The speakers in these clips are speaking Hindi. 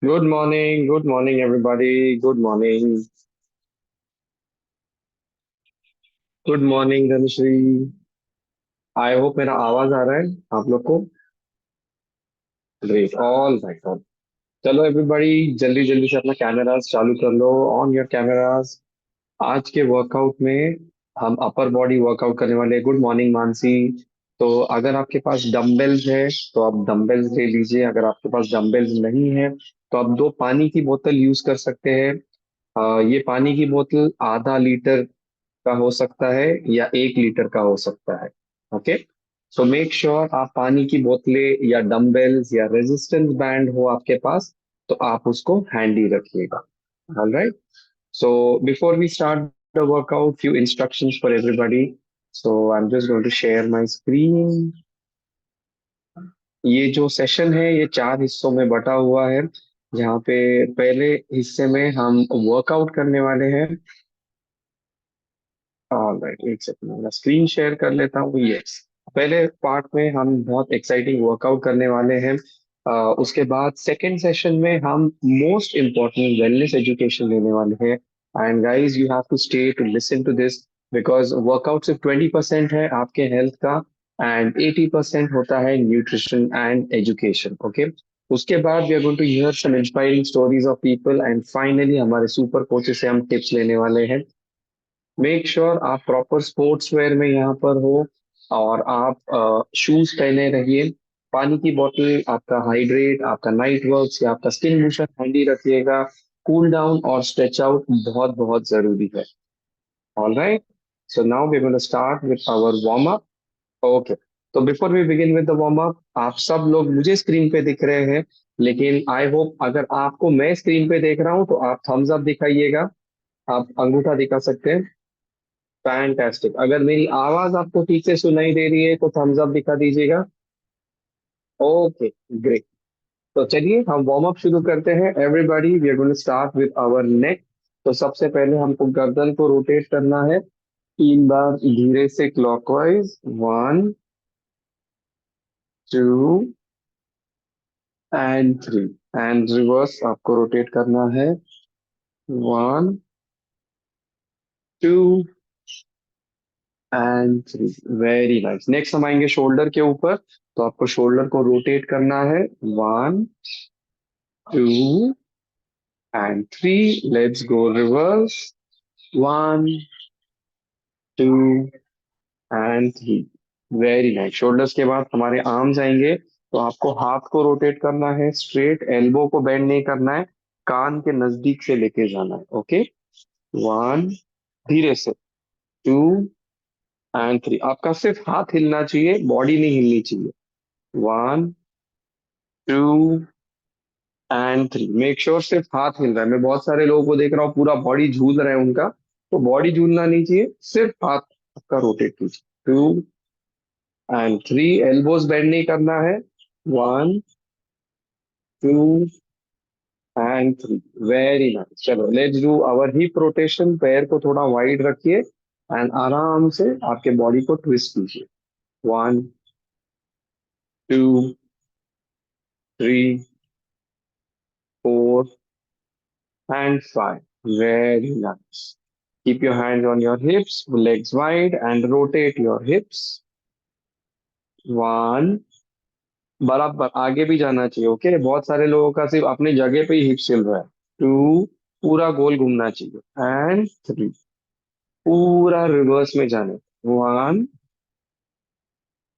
Good morning, everybody. Good morning, Dhanushree. I hope मेरा आवाज आ रहा है आप लोग को. Great, all right, all. चलो एवरीबॉडी, जल्दी जल्दी से अपना कैमरास चालू कर लो. On your cameras. आज के वर्कआउट में हम अपर बॉडी वर्कआउट करने वाले हैं. Good morning Mansi. तो अगर आपके पास डंबल्स है तो आप डंबल्स ले लीजिए. अगर आपके पास डंबल्स नहीं है तो आप दो पानी की बोतल यूज कर सकते हैं. ये पानी की बोतल आधा लीटर का हो सकता है या 1 लीटर का हो सकता है. ओके. सो मेक श्योर आप पानी की बोतलें या डंबल्स या रेजिस्टेंस बैंड हो आपके पास, तो आप उसको हैंडी रखिएगा. All right. So before we start the workout, few instructions for everybody. So I am just going to share my screen. ये जो सेशन है ये 4 हिस्सों में बटा हुआ है. जहाँ पे पहले हिस्से में हम वर्कआउट करने वाले हैं. ऑलराइट, एक सेकंड मैं स्क्रीन शेयर कर लेता हूँ. यस. पहले पार्ट में हम बहुत एक्साइटिंग वर्कआउट करने वाले हैं. उसके बाद सेकंड सेशन में हम मोस्ट इम्पोर्टेंट वेलनेस एजुकेशन लेने वाले हैं. And guys, you have to stay to listen to this, because workout सिर्फ 20% है आपके हेल्थ का, एंड 80% होता है न्यूट्रिशन एंड एजुकेशन. ओके. उसके बाद we are going to hear some inspiring stories of people, and finally हमारे सुपर कोचेस से हम टिप्स लेने वाले हैं. मेक श्योर आप प्रॉपर स्पोर्ट्स वेयर में यहाँ पर हो, और आप शूज पहने रहिए. पानी की बोतल, आपका हाइड्रेट, आपका नाइट वर्क्स या आपका स्किन लोशन हैंडी रखिएगा. कूल डाउन और स्ट्रेच आउट बहुत बहुत जरूरी है. All right. So now we going to start with our warm up. Okay. तो before we begin with the warm up, आप सब लोग मुझे स्क्रीन पे दिख रहे हैं, लेकिन आई होप अगर आपको मैं स्क्रीन पे देख रहा हूँ तो आप थम्स अप दिखाइएगा. आप अंगूठा दिखा सकते हैं. फैंटास्टिक. अगर मेरी आवाज आपको ठीक से सुनाई दे रही है तो थम्स अप दिखा दीजिएगा. ओके. ग्रेट. तो चलिए हम वार्म अप शुरू करते हैं. Everybody, we are going to start with our neck. तो सबसे पहले हमको गर्दन को रोटेट करना है 3 बार धीरे से क्लॉकवाइज. 1, 2 एंड 3. एंड रिवर्स आपको रोटेट करना है. 1, 2 एंड 3. Very nice. नेक्स्ट हम आएंगे शोल्डर के ऊपर. तो आपको शोल्डर को रोटेट करना है. 1, 2 and 3. Let's go reverse. 1, 2 and 3. Very nice. Shoulders के बाद हमारे आर्म्स आएंगे. तो आपको हाथ को रोटेट करना है स्ट्रेट. एल्बो को बेंड नहीं करना है. कान के नजदीक से लेके जाना है. ओके. 1, धीरे से. 2 एंड 3. आपका सिर्फ हाथ हिलना चाहिए, बॉडी नहीं हिलनी चाहिए. 1, 2 एंड 3. मेक श्योर सिर्फ हाथ हिल रहा है. मैं बहुत सारे लोगों को देख रहा हूँ पूरा बॉडी झूल रहा है उनका. तो बॉडी झूलना नहीं चाहिए, सिर्फ हाथ आपका रोटेट कीजिए. 2 एंड 3. एल्बोज बेंड नहीं करना है. 1, 2 एंड 3. Very nice. चलो let's do our hip rotation. पैर को थोड़ा वाइड रखिए एंड आराम से आपके बॉडी को ट्विस्ट कीजिए. 1, 2, 3, 4 and 5. Very nice. Keep your hands on your hips, legs wide, and rotate your hips. 1. बराबर आगे भी जाना चाहिए. ओके. बहुत सारे लोगों का सिर्फ अपनी जगह पे ही हिप्स हिल रहा है. 2. पूरा गोल घूमना चाहिए. एंड 3. पूरा रिवर्स में जाने. 1,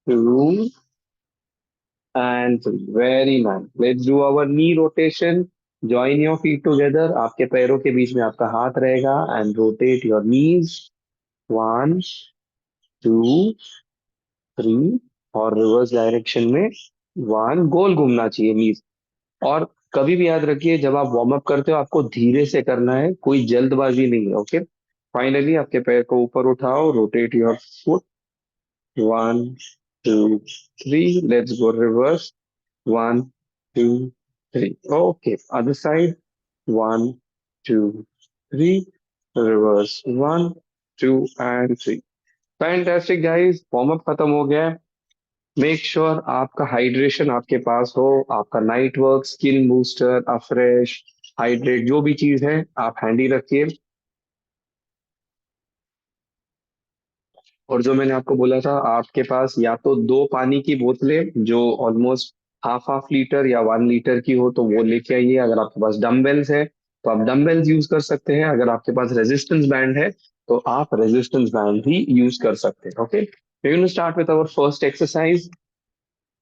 2 and 3. Very nice. Let's do our knee rotation. Join your feet together. आपके पैरों के बीच में आपका हाथ रहेगा एंड रोटेट योर नीज. 1, 2, 3. और रिवर्स डायरेक्शन में 1. गोल घूमना चाहिए नीज. और कभी भी याद रखिए, जब आप वार्म अप करते हो आपको धीरे से करना है, कोई जल्दबाजी नहीं है. ओके. फाइनली आपके पैर को ऊपर उठाओ. Rotate your foot. 1, 2, 3. Let's go reverse. 1, 2, 3. Okay. Other side. 1, 2, 3. Reverse. 1, 2 and 3. Fantastic guys. Warm up खत्म हो गया है. मेक श्योर आपका हाइड्रेशन आपके पास हो, आपका night work, skin booster, afresh, hydrate, जो भी चीज है आप हैंडी रखिए। और जो मैंने आपको बोला था, आपके पास या तो दो पानी की बोतलें जो ऑलमोस्ट हाफ हाफ लीटर या 1 लीटर की हो तो वो लेके आइए। अगर आपके पास डम्बल्स है तो आप डम्बल्स यूज कर सकते हैं। अगर आपके पास रेजिस्टेंस बैंड है तो आप रेजिस्टेंस बैंड भी यूज कर सकते हैं। Okay, we will start with our first exercise.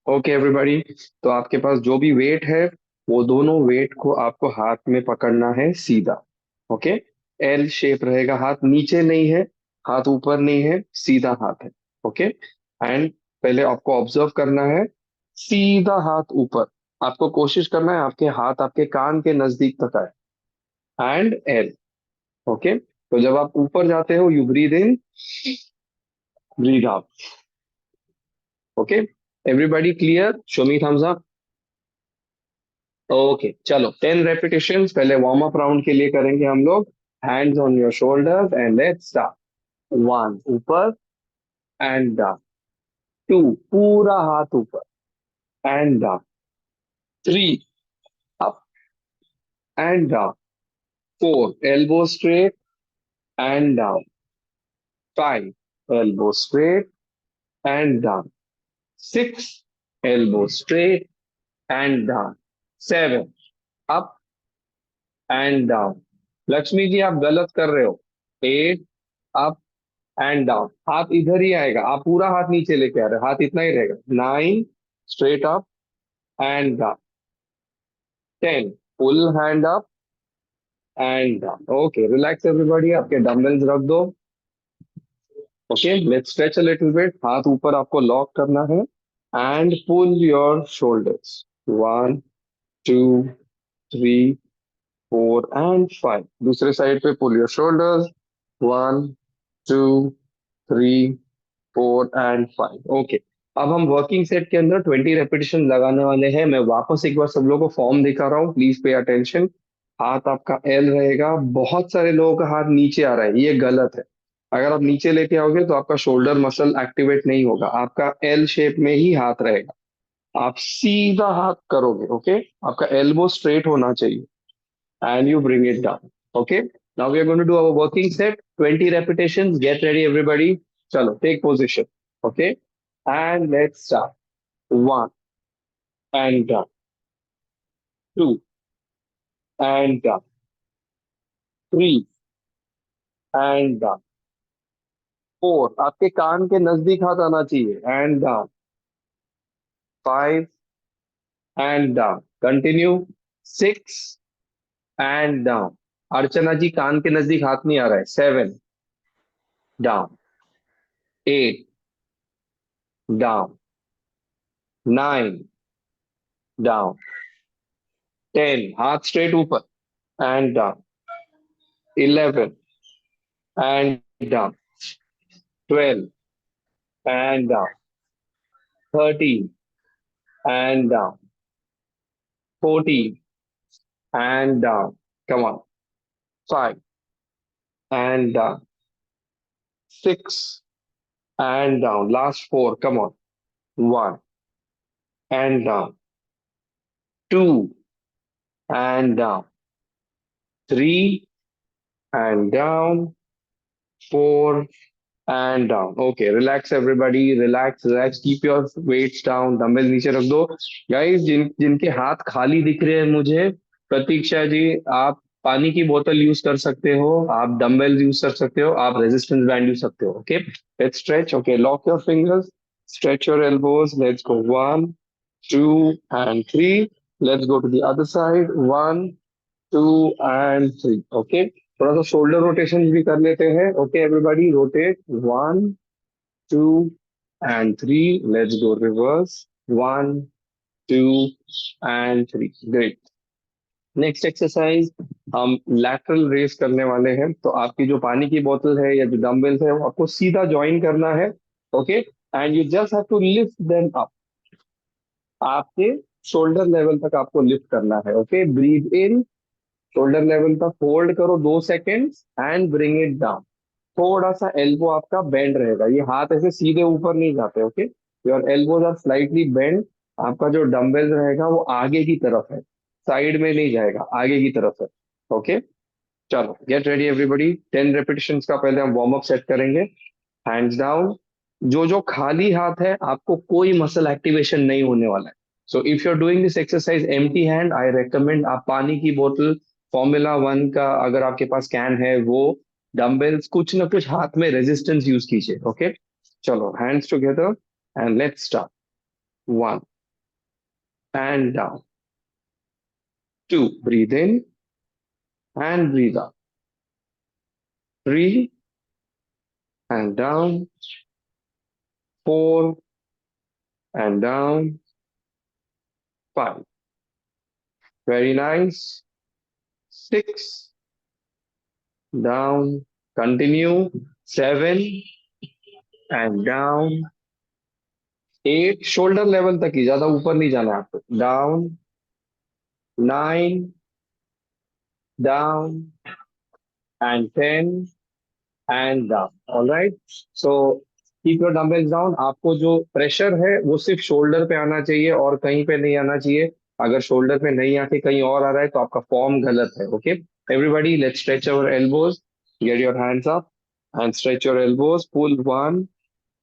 Okay everybody, तो आपके पास जो भी वेट है वो दोनों वेट को आपको हाथ में पकड़ना है सीधा। ओके, एल शेप रहेगा, हाथ नीचे नहीं है, हाथ ऊपर नहीं है, सीधा हाथ है। ओके, एंड पहले आपको ऑब्जर्व करना है, सीधा हाथ ऊपर। आपको कोशिश करना है आपके हाथ आपके कान के नजदीक तक आए, एंड एल। ओके, तो जब आप ऊपर जाते हो you breathe in, breathe out. Okay, everybody clear? Show me thumbs up. Okay चलो, 10 रेपिटेशन पहले वार्म अप राउंड के लिए करेंगे हम लोग। Hands on your shoulders and let's start. One, ऊपर एंड डाउन। टू, पूरा हाथ ऊपर and down. Three, up and down. Four, elbow straight and down. Five, elbow straight and down. Six, elbow straight and down. Seven, up and down. Lakshmi ji आप गलत कर रहे हो। Eight, up and down. हाथ इधर ही आएगा, आप पूरा हाथ नीचे लेके आ रहे हो, हाथ इतना ही रहेगा। Nine, straight up and down. Ten, full hand up and down. Okay, relax everybody, आपके डंबल्स रख दो। Okay, let's stretch a little bit. हाथ ऊपर आपको लॉक करना है and pull your shoulders. One, two, three, four and five. दूसरे साइड पे pull your shoulders. One, two, three, 4 and 5। Okay, अब हम वर्किंग सेट के अंदर 20 रेपिटेशन लगाने वाले हैं। मैं वापस एक बार सब लोगों को फॉर्म दिखा रहा हूँ, प्लीज पे अटेंशन। हाथ आपका एल रहेगा। बहुत सारे लोगों का हाथ नीचे आ रहा है, ये गलत है। अगर आप नीचे लेके आओगे तो आपका शोल्डर मसल एक्टिवेट नहीं होगा, आपका एल शेप में ही हाथ रहेगा। आप सीधा हाथ करोगे। ओके, आपका एल्बो स्ट्रेट होना चाहिए and you bring it down. Okay. Now we are going to do our working set. 20 repetitions. Get ready, everybody. Chalo, take position. Okay. And let's start. One and down. Two and down. Three and down. Four. आपके कान के नजदीक हाथ आना चाहिए. And down. Five and down. Continue. Six and down. अर्चना जी कान के नजदीक हाथ नहीं आ रहा है. Seven down. Eight down. Nine down. 10, हाथ स्ट्रेट ऊपर and down. 11 and down. 12 and down. 13 and down. 14 and down. Come on. 5 and down. 6 and down. Last 4. Come on. 1 and down. 2 and down. 3 and down. 4 and down. Okay, relax everybody. Relax, relax. Keep your weights down. Dumbbell नीचे रख दो। गाइस, जिनके हाथ खाली दिख रहे हैं मुझे, प्रतीक्षा जी, आप पानी की बोतल यूज कर सकते हो, आप डंबल यूज कर सकते हो, आप रेजिस्टेंस बैंड यूज सकते हो। Okay, let's stretch. Okay, lock your fingers, stretch your elbows. Let's go. One, two and three. Let's go to the other side. One, two and three. Okay, थोड़ा सा शोल्डर रोटेशन भी कर लेते हैं। Okay everybody, rotate. One, two and three. Let's go reverse. One, two and three. Great. Next exercise, हम लैटरल रेस करने वाले हैं। तो आपकी जो पानी की बोतल है या जो डंबल्स है वो आपको सीधा ज्वाइन करना है। Okay, and you just have to lift them up. आपके शोल्डर लेवल तक आपको लिफ्ट करना है। Okay, breathe in, shoulder level तक होल्ड करो 2 second and bring it down. थोड़ा सा एल्बो आपका बेंड रहेगा, ये हाथ ऐसे सीधे ऊपर नहीं जाते। Okay, your elbows are slightly bend, आपका जो डंबल रहेगा वो आगे की तरफ है, साइड में नहीं जाएगा, आगे की तरफ है। ओके, चलो गेट रेडी एवरीबॉडी। 10 रेपिटेशंस का पहले हम वार्म अप सेट करेंगे। Hands down. जो जो खाली हाथ है आपको कोई मसल एक्टिवेशन नहीं होने वाला है। So if you are doing this exercise empty hand, I recommend आप पानी की बोतल, फॉर्मूला 1 का अगर आपके पास कैन है वो, डंबल्स, कुछ ना कुछ हाथ में रेजिस्टेंस यूज कीजिए। ओके, चलो hands together and let's start. 1 and down. 2, breathe in and breathe out. 3 and down. 4 and down. 5. Very nice. 6 down. Continue. 7 and down. 8 shoulder level तक ही, ज्यादा ऊपर नहीं जाना है आपको। Down. 9 down and 10 and down. All right. So keep your dumbbells down. आपको जो प्रेशर है वो सिर्फ शोल्डर पे आना चाहिए और कहीं पे नहीं आना चाहिए। अगर शोल्डर पे नहीं आके कहीं और आ रहा है तो आपका फॉर्म गलत है। Okay, everybody let's stretch our elbows. Gate your hands up and stretch your elbows. Pull 1,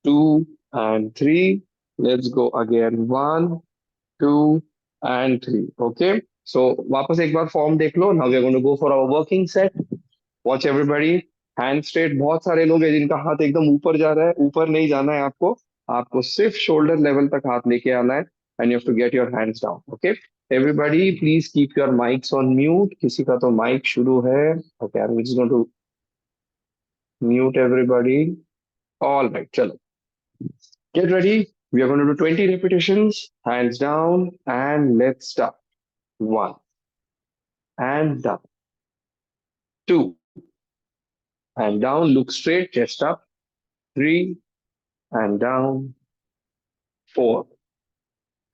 2, and 3. Let's go again. 1, 2, and 3. Okay. So वापस एक बार फॉर्म देख लो। Now we are going to go for our working set. Watch everybody. Hand straight, बहुत सारे लोग हैं जिनका हाथ एकदम ऊपर जा रहा है, ऊपर नहीं जाना है आपको। आपको सिर्फ शोल्डर लेवल तक हाथ लेके आना है and you have to get your hands down. Okay, everybody please keep your mics on mute. किसी का तो माइक शुरू है। Okay, I am just going to mute everybody. All right, चलो get ready. We are going to do 20 repetitions. Hands down and let's start. 1 and down. 2 and down, look straight, chest up. 3 and down. 4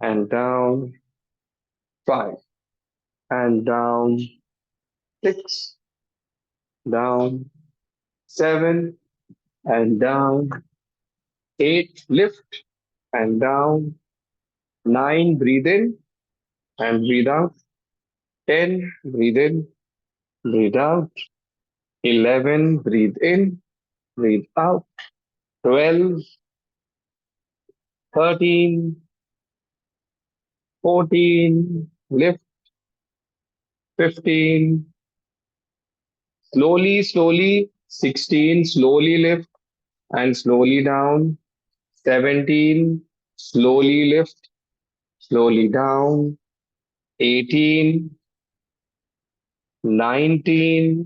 and down. 5 and down. 6 down. 7 and down. 8, lift and down. 9, breathe in and breathe out. 10, breathe in, breathe out. 11, breathe in, breathe out. 12, 13, 14, lift. 15, slowly, slowly. 16, slowly lift and slowly down. 17, slowly lift, slowly down. 18, 19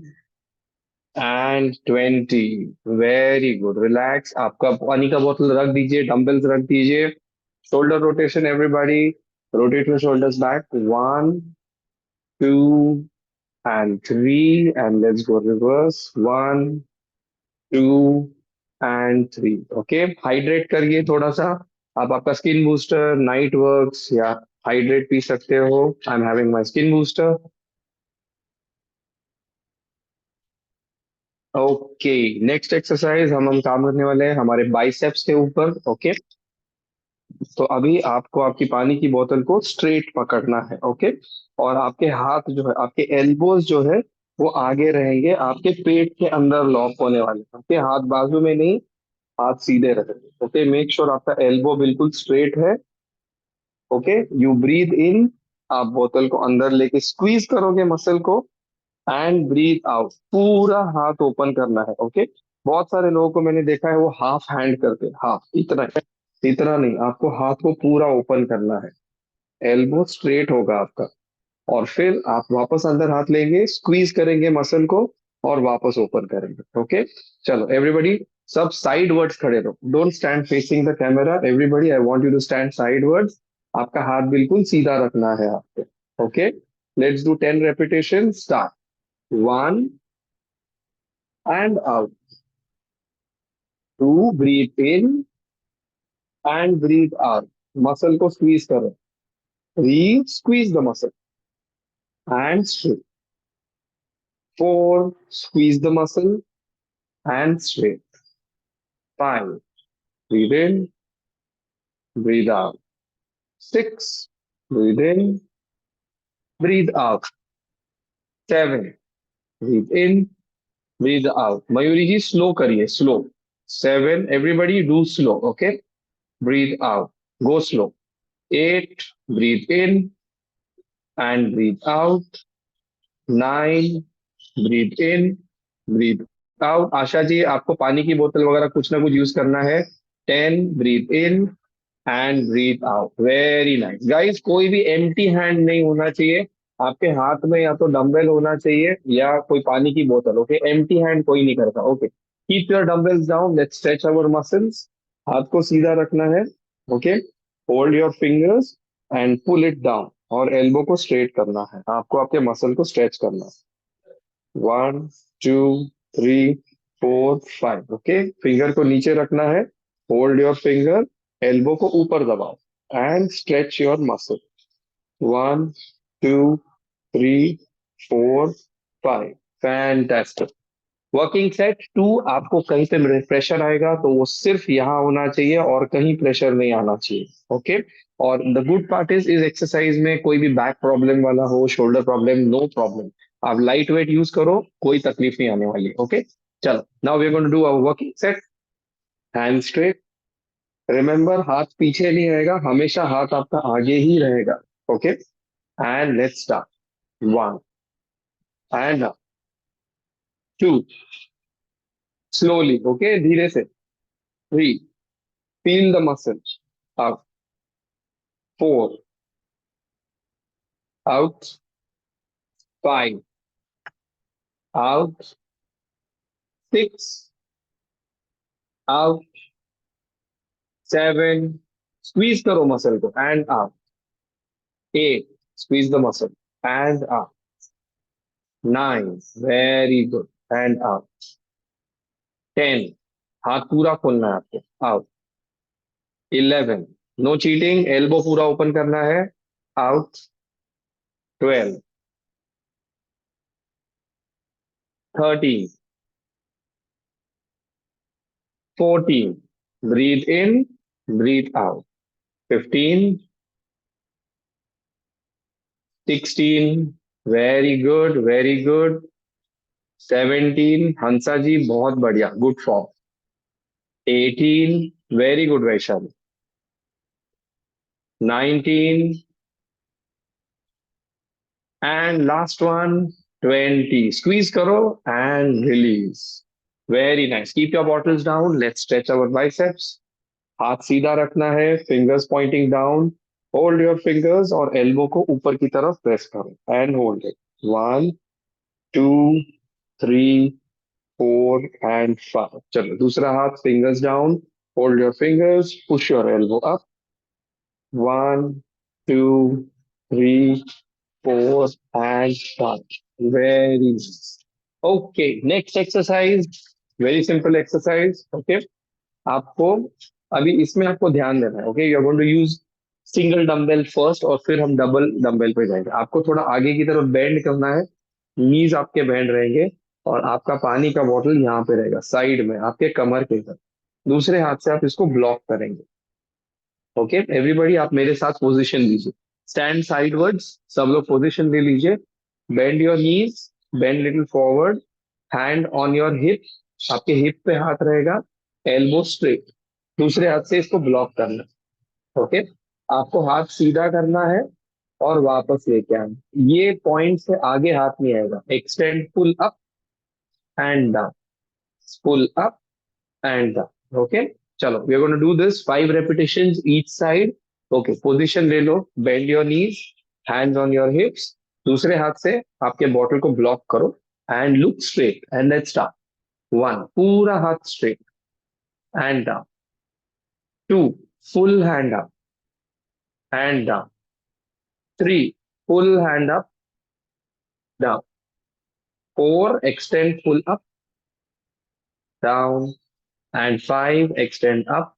and 20. Very good, relax. आपका पानी का बोतल रख दीजिए, डंबल्स रख दीजिए। Shoulder rotation everybody, rotate your shoulders back. 1, 2 and 3 and let's go reverse। 1, 2 and 3। Okay, hydrate करिए थोड़ा सा। आप आपका स्किन बूस्टर, नाइट वर्क्स या हाइड्रेट पी सकते हो। I am having my skin booster. Okay, next exercise हम काम करने वाले हैं हमारे बाइसेप्स के ऊपर। ओके, तो अभी आपको आपकी पानी की बोतल को स्ट्रेट पकड़ना है। ओके, और आपके हाथ जो है, आपके एल्बोज जो है वो आगे रहेंगे, आपके पेट के अंदर लॉक होने वाले हैं। आपके हाथ बाजू में नहीं, हाथ सीधे रहेंगे। ओके, मेक श्योर आपका एल्बो बिल्कुल स्ट्रेट है। ओके, यू ब्रीथ इन, आप बोतल को अंदर लेके स्क्वीज करोगे मसल को एंड ब्रीथ आउट, पूरा हाथ ओपन करना है। ओके, बहुत सारे लोगों को मैंने देखा है वो हाफ हैंड करते हैं, हाफ इतना, इतना नहीं, आपको हाथ को पूरा ओपन करना है। एल्बो स्ट्रेट होगा आपका, और फिर आप वापस अंदर हाथ लेंगे, स्क्वीज करेंगे मसल को और वापस ओपन करेंगे। ओके, चलो एवरीबॉडी, सब साइड वर्ड्स खड़े रहो, don't stand facing the camera. Everybody, I want you to stand sidewards. आपका हाथ बिल्कुल सीधा रखना है आपको। Okay, let's do 10 repetition. Start. 1 and out. 2, breathe in and breathe out. Muscle को squeeze करो। 3, squeeze the muscle and straight. 4, squeeze the muscle and straight. 5, breathe in, breathe out. 6, breathe in, breathe out. 7, breathe in, breathe out. Mayuri ji, slow करिए, slow. 7, everybody do slow, okay? Breathe out. Go slow. 8, breathe in and breathe out. 9, breathe in, breathe out. Asha ji, आपको पानी की बोतल वगैरह कुछ ना कुछ यूज करना है. 10, breathe in and breathe out. Very nice. Guys, कोई भी empty hand नहीं होना चाहिए. आपके हाथ में या तो डंबल होना चाहिए या कोई पानी की बोतल. ओके, empty hand कोई नहीं करता. Okay, keep your dumbbells down. Let's stretch our muscles. हाथ को सीधा रखना है. Okay, hold your fingers and pull it down. और एल्बो को स्ट्रेट करना है. आपको आपके मसल को स्ट्रेच करना है. 1, 2, 3, 4, 5. ओके, फिंगर को नीचे रखना है. होल्ड योर फिंगर, एल्बो को ऊपर दबाओ and stretch your muscle. 1, 2, 3, 4, 5. Fantastic. Working set 2. आपको कहीं पे प्रेशर आएगा तो वो सिर्फ यहाँ होना चाहिए और कहीं प्रेशर नहीं आना चाहिए. ओके, और the good part is exercise में कोई भी बैक प्रॉब्लम वाला हो, शोल्डर प्रॉब्लम, नो प्रॉब्लम. आप लाइट वेट यूज करो, कोई तकलीफ नहीं आने वाली. ओके, चलो, now we are going to do our working set. Hand straight. Remember, हाथ पीछे नहीं रहेगा, हमेशा हाथ आपका आगे ही रहेगा. Okay, and let's start. 1 and 2, slowly. Okay, धीरे से. 3, feel the muscle. Up. 4, out. 5, out. 6, out. 7, squeeze करो मसल को and out. 8, squeeze the muscle and out. 9, very good, and out. 10, हाथ पूरा खोलना है आपको. Out. 11, no cheating, elbow पूरा open करना है. Out. 12, 13, 14, breathe in, breathe out. 15, 16, very good, very good. 17, हंसा जी बहुत बढ़िया, good form. 18, very good Vaishali. 19 and last one, 20. Squeeze करो and release. Very nice. Keep your bottles down. Let's stretch our biceps. हाथ सीधा रखना है, fingers pointing down. Hold your fingers और एल्बो को ऊपर की तरफ प्रेस करो एंड होल्ड इट. 1, 2, 3, 4 and 5. चलो, दूसरा हाथ, fingers down. Hold your fingers, push your elbow up. 1, 2, 3, 4 and 5. Very nice. Okay, next exercise. Very simple exercise. Okay, आपको अभी इसमें आपको ध्यान देना है. Okay, you are going to use single dumbbell first और फिर हम डबल डंबल पे जाएंगे. आपको थोड़ा आगे की तरफ बेंड करना है. नीज आपके बेंड रहेंगे और आपका पानी का बॉटल यहाँ पे रहेगा साइड में आपके कमर के इधर. दूसरे हाथ से आप इसको ब्लॉक करेंगे. ओके, एवरीबॉडी आप मेरे साथ पोजीशन लीजिए. स्टैंड साइडवर्ड्स. सब लोग पोजीशन ले लीजिए. Bend your knees, bend little forward. Hand on your hip. आपके हिप पे हाथ रहेगा. Elbow straight. दूसरे हाथ से इसको ब्लॉक करना. ओके, आपको हाथ सीधा करना है और वापस लेके आना. ये पॉइंट से आगे हाथ नहीं आएगा. Extend, pull up and down, pull up and down. Okay, चलो, we are going to do this 5 repetitions each side. Okay, position ले लो. Bend your knees, hands on your hips. दूसरे हाथ से आपके बॉटल को ब्लॉक करो and look straight and let's start. 1, पूरा हाथ straight and down. 2, full hand up and down. 3, full hand up, down. 4, extend, pull up, down. And 5, extend up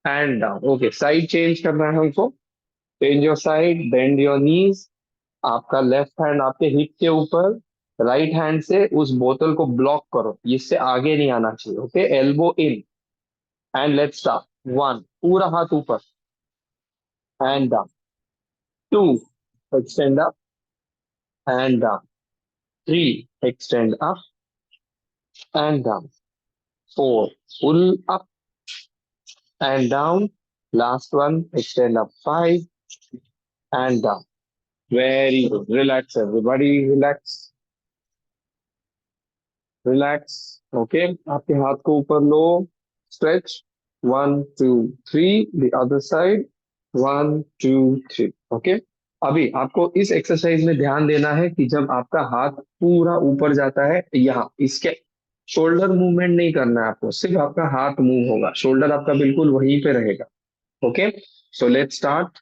and down. Okay, side change करना है हमको. Change your side, bend your knees. आपका लेफ्ट हैंड आपके हिप के ऊपर, राइट हैंड से उस बोतल को ब्लॉक करो. इससे आगे नहीं आना चाहिए. Okay, elbow in and let's start. 1, पूरा हाथ ऊपर. and down. 2, extend up and down. 3, extend up and down. 4, pull up and down. Last one, extend up 5 and down. Very good. Relax, everybody. Relax. Relax okay आपके हाथ को ऊपर लो stretch 1 2 3 the other side 1 2 3 okay अभी आपको इस एक्सरसाइज में ध्यान देना है कि जब आपका हाथ पूरा ऊपर जाता है यहाँ इसके शोल्डर मूवमेंट नहीं करना है आपको सिर्फ आपका हाथ मूव होगा शोल्डर आपका बिल्कुल वहीं पे रहेगा ओके सो लेट्स स्टार्ट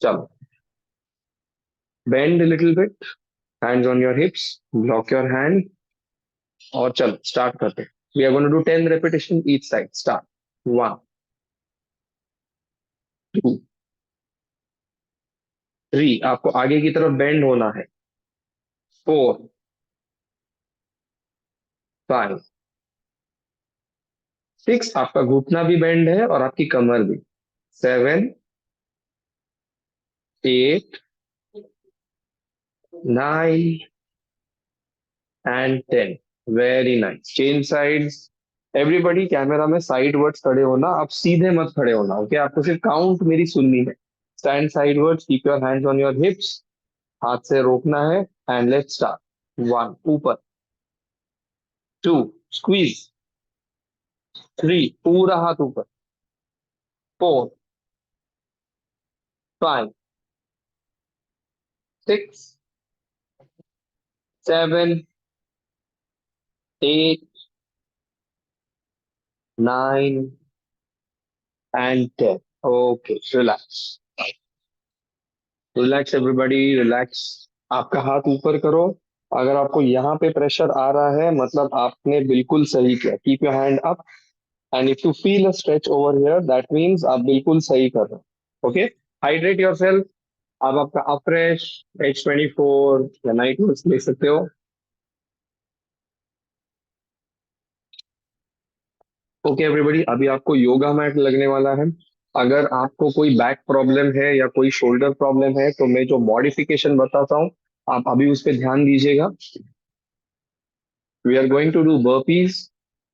चलो bend little bit hands on your hips block your hand और चलो स्टार्ट करते हैं we are going to do 10 repetition each side start 1 2 3 आपको आगे की तरफ बेंड होना है 4 5 6 आपका घुटना भी बेंड है और आपकी कमर भी 7 8 9 and 10 very nice change sides everybody camera में साइड वर्ड्स खड़े होना आप सीधे मत खड़े होना ओके आपको सिर्फ काउंट मेरी सुननी है stand side words keep your hands on your हिप्स हाथ से रोकना है एंड लेट्स स्टार्ट 1 ऊपर 2 स्क्वीज 3 पूरा हाथ ऊपर 4 5 6 7 8 9 and 10 okay relax relax everybody relax आपका हाथ ऊपर करो अगर आपको यहाँ पे प्रेशर आ रहा है मतलब आपने बिल्कुल सही किया keep your hand up and if you feel a stretch over here that means आप बिल्कुल सही कर रहे हो ओके हाइड्रेट योरसेल्फ आप आपका अफ्रेश H24 या नाइट ओट्स ले सकते हो ओके एवरीबॉडी अभी आपको योगा मैट लगने वाला है अगर आपको कोई बैक प्रॉब्लम है या कोई शोल्डर प्रॉब्लम है तो मैं जो मॉडिफिकेशन बताता हूँ आप अभी उस पर ध्यान दीजिएगा we are going to do burpees.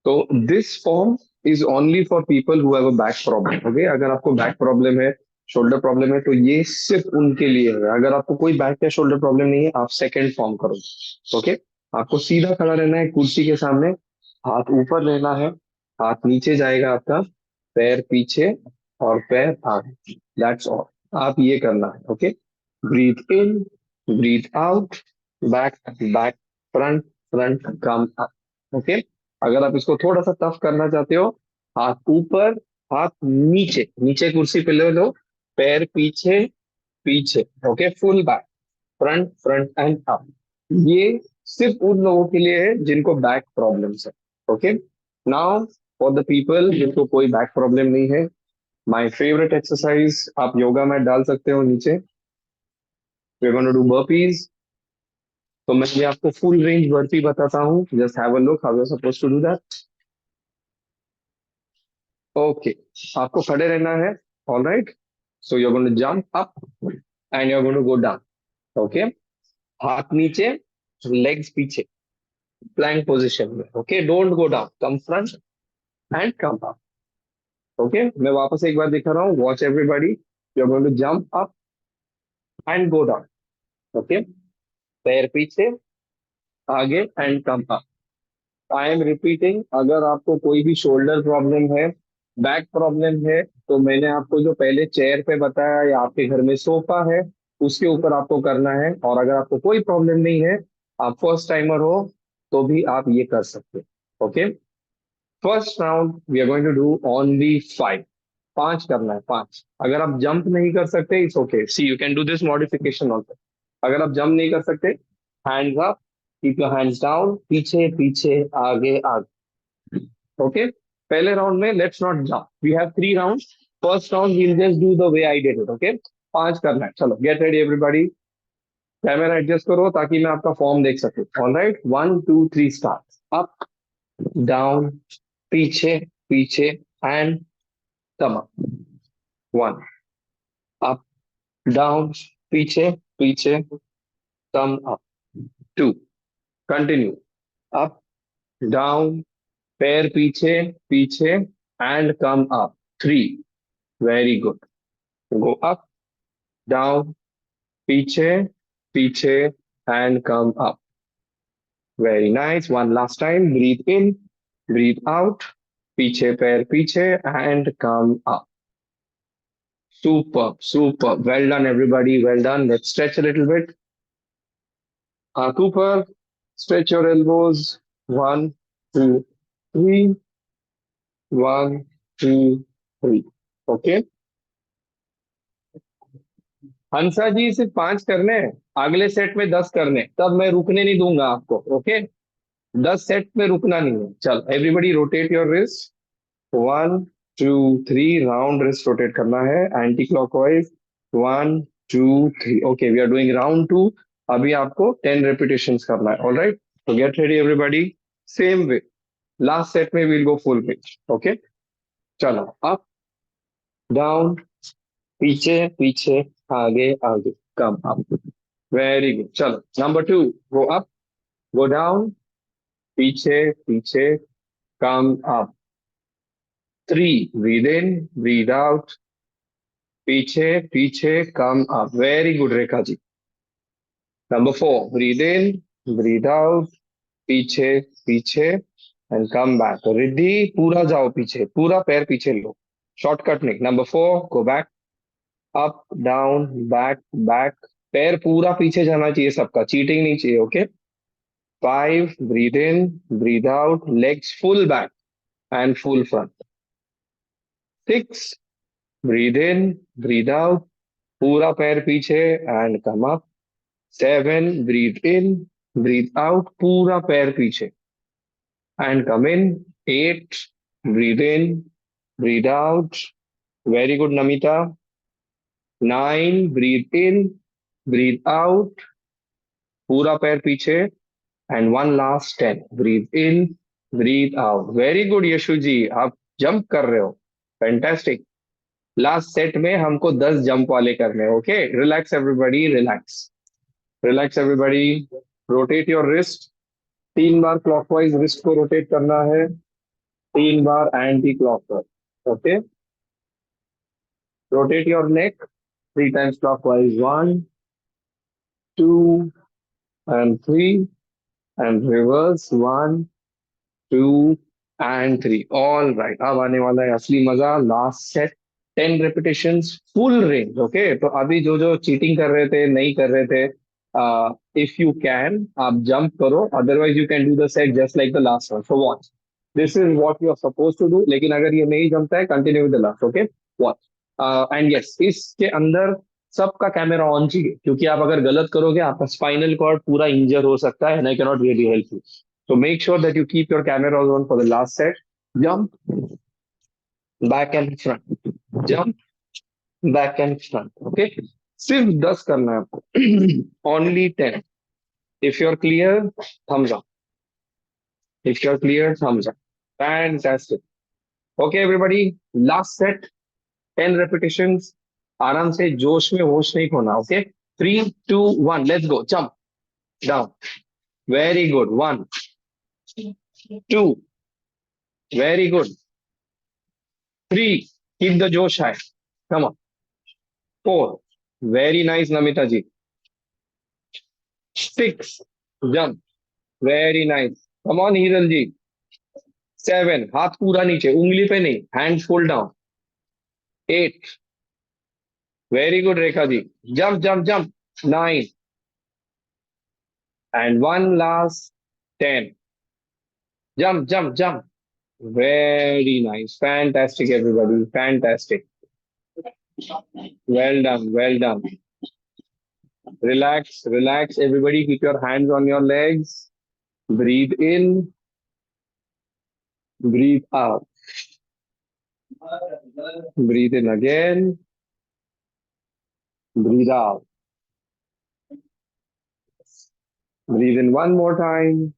So this form is only for people who have a back problem. Okay, अगर आपको बैक प्रॉब्लम है शोल्डर प्रॉब्लम है तो ये सिर्फ उनके लिए है अगर आपको कोई बैक या शोल्डर प्रॉब्लम नहीं है आप सेकंड फॉर्म करो ओके आपको सीधा खड़ा रहना है कुर्सी के सामने हाथ ऊपर रहना है हाथ नीचे जाएगा आपका पैर पीछे और पैर आगे दैट्स ऑल आप ये करना है okay breathe in breathe out back back front front come up okay अगर आप इसको थोड़ा सा टफ करना चाहते हो हाथ ऊपर हाथ नीचे नीचे कुर्सी पे ले लो पैर पीछे पीछे okay full back front front end up ये सिर्फ उन लोगों के लिए है जिनको बैक प्रॉब्लम्स है okay now for the people जिनको कोई बैक प्रॉब्लम नहीं है माय फेवरेट एक्सरसाइज आप योगा मैट डाल सकते हो नीचे we are going to do burpees तो मैं ये आपको फुल रेंज बर्पी बताता हूँ just have a look how you are supposed to do that okay आपको खड़े रहना है all right so you are going to jump up and you are going to go down okay हाथ नीचे लेग्स पीछे प्लैंक पोजिशन में okay don't go down come front and come up okay मैं वापस एक बार दिखा रहा हूँ watch everybody you are going to jump up and go down okay पैर पीछे आगे and come up I am repeating अगर आपको कोई भी शोल्डर प्रॉब्लम है बैक प्रॉब्लम है तो मैंने आपको जो पहले चेयर पे बताया या आपके घर में सोफा है उसके ऊपर आपको करना है और अगर आपको कोई प्रॉब्लम नहीं है आप फर्स्ट टाइमर हो तो भी आप ये कर सकते हो okay first round we are going to do only 5 5 करना है 5 अगर आप जंप नहीं कर सकते it's okay see you can do this modification also अगर आप जंप नहीं कर सकते hands up keep your hands down पीछे पीछे आगे आगे ओके पहले राउंड में let's not jump we have 3 round first round we'll just do the way I did it okay 5 करना है चलो get ready everybody camera adjust करो ताकि मैं आपका फॉर्म देख सकूं all right 1 2 3 start up down पीछे पीछे and come up 1 up down, पीछे पीछे, come up, two, continue, up, down, पैर पीछे पीछे and come up, three, very good, go up, down, पीछे पीछे and come up, very nice, one last time, breathe in, breathe out, पीछे पैर पीछे and come up. Super, super. Well done, everybody. Well done. Let's stretch a little bit. Cooper, stretch your elbows. One, two, three. One, two, three. Okay. हंसा जी सिर्फ 5 करने हैं. अगले सेट में 10 करने हैं. तब मैं रुकने नहीं दूंगा आपको. ओके. 10 सेट में रुकना नहीं है. चल, everybody rotate your wrist. 1, 2, 3 round wrist rotate करना है anti clockwise. 1, 2, 3. Okay, we are doing round 2. अभी आपको 10 repetitions करना है. ऑल राइट, तो get ready everybody. Same way, last set में will go full pitch. Okay, चलो, अप, डाउन, पीछे पीछे, आगे आगे, कम अप, वेरी गुड. चलो, number 2, go up, go down, पीछे पीछे, come up, 3, breathe in, breathe out, पीछे पीछे, come up, very good Rekha ji. Number 4, breathe in, breathe out, पीछे पीछे एंड कम बैक. रिद्धि, पूरा जाओ पीछे, पूरा पैर पीछे लो, शॉर्टकट नहीं. Number 4, go back, up down back back, पैर पूरा पीछे जाना चाहिए सबका, चीटिंग नहीं चाहिए. Okay. 5, breathe in, breathe out, legs full back and full front. 6, breathe in, breathe out, पूरा पैर पीछे and come up. 7, breathe in, breathe out, पूरा पैर पीछे and come in. 8, breathe in, breathe out. Very good, Namita. 9, breathe in, breathe out, पूरा पैर पीछे and one last 10. Breathe in, breathe out. Very good, Yeshu जी, आप जंप कर रहे हो. Fantastic. लास्ट सेट में हमको 10 जंप वाले करने हैं. Okay, relax everybody, relax, relax everybody. Rotate your wrist. 3 बार क्लॉकवाइज रिस्ट को रोटेट करना है, 3 बार anti clockwise. Okay. Rotate your neck 3 times clockwise. 1, 2 and 3, and reverse. 1, 2 and 3. All right, अब आने वाला है असली मजा, last set. 10 repetitions, full range. Okay, तो अभी जो जो चीटिंग कर रहे थे, नहीं कर रहे थे, इफ यू कैन आप जंप करो, otherwise you can do the set just like the last one. So watch, this is what you are suppose to do. लेकिन अगर ये नहीं जमता है, continue with the last. Okay, watch. And yes, इसके अंदर सबका कैमरा ऑन चाहिए, क्योंकि आप अगर गलत करोगे आपका स्पाइनल कॉर्ड पूरा इंजर हो सकता है, and I cannot really help you. So make sure that you keep your camera on for the last set. Jump, back and front. Jump, back and front. Okay. सिर्फ 10 करना है आपको. Only 10. If you're clear, thumbs up. If you're clear, thumbs up. Fantastic. Okay, everybody. Last set. 10 repetitions. आराम से, जोश में होश नहीं खोना. Okay. 3, 2, 1. Let's go. Jump down. Very good. 1, 2. Very good. 3. Keep the josh high. Come on. 4. Very nice, Namita ji. 6. Jump. Very nice. Come on, Hiral ji. 7. हाथ पूरा नीचे, उंगली पे नहीं, hands full down. 8. Very good, Rekha ji. Jump, jump, jump. 9. And one last 10. Jump, jump, jump. Very nice. Fantastic, everybody. Fantastic. Well done. Well done. Relax, relax. Everybody, keep your hands on your legs. Breathe in, breathe out. Breathe in again, breathe out. Breathe in one more time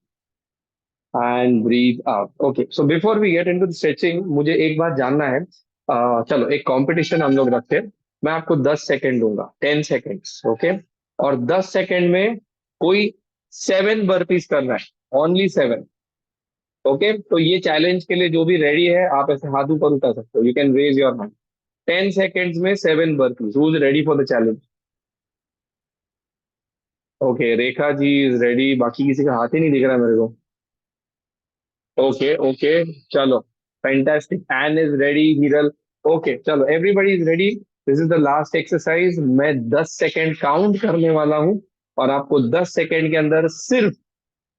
and breathe out. Okay, so before we get into the stretching, मुझे एक बात जानना है. चलो, एक कंपटीशन हम लोग रखते हैं. मैं आपको 10 सेकेंड दूंगा, 10 सेकेंड्स, ओके। और 10 सेकेंड में कोई 7 बर्पीज करना है, ओनली 7। ओके, तो ये चैलेंज के लिए जो भी रेडी है, आप ऐसे हाथ ऊपर उठा सकते हो, you can raise your hand. 10 seconds में 7 burpees, who is ready for the challenge? Okay, Rekha ji is ready, बाकी किसी का हाथ ही नहीं दिख रहा मेरे को। ओके ओके, चलो, fantastic, Ann is ready, Hiral. Okay चलो, everybody is ready. This is the last exercise. मैं 10 सेकेंड काउंट करने वाला हूं, और आपको 10 सेकेंड के अंदर सिर्फ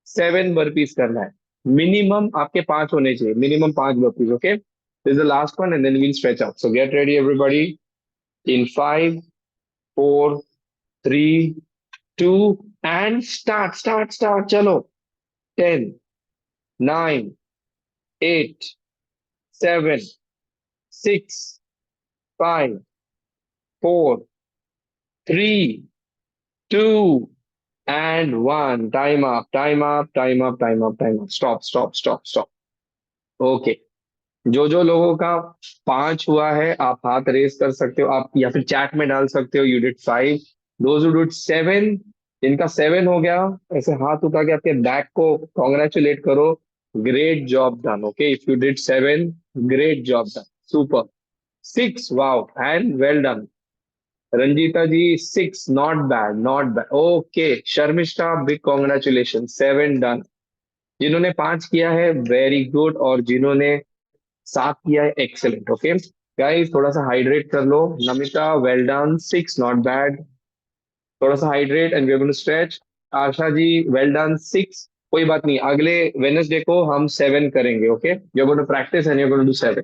7 बर्पीज करना है। मिनिमम आपके 5 होने चाहिए, minimum 5 burpees, okay. This is the last one, and then we'll stretch out. So get ready everybody, in 5, 4, 3, 2, and start start start, चलो। 10, 9, 8, 7, 6, 5, 4, 3, 2, and 1. Time up, time up, time up, time up, time up. Stop, stop, stop, stop. Okay. जो जो लोगों का 5 हुआ है, आप हाथ रेस कर सकते हो, आप या फिर चैट में डाल सकते हो, you did 5। Those who did 7, जिनका 7 हो गया, ऐसे हाथ उठा के अपने बैक को कॉन्ग्रेचुलेट करो। Great job done, okay, if you did 7, great job done, super. 6, wow, and well done. Ranjita ji 6, not bad, not bad, okay. Sharmishtha, big congratulation, 7 done. जिन्होंने 5 किया है, वेरी गुड, और जिन्होंने 7 किया है, एक्सेलेंट, ओके। गाइस थोड़ा सा हाइड्रेट कर लो। Namita, well done, 6, not bad. थोड़ा सा hydrate and we are going to stretch. Asha ji, well done, 6। कोई बात नहीं, अगले वेनसडे को हम 7 करेंगे, okay. You are going to practice and you are going to do 7,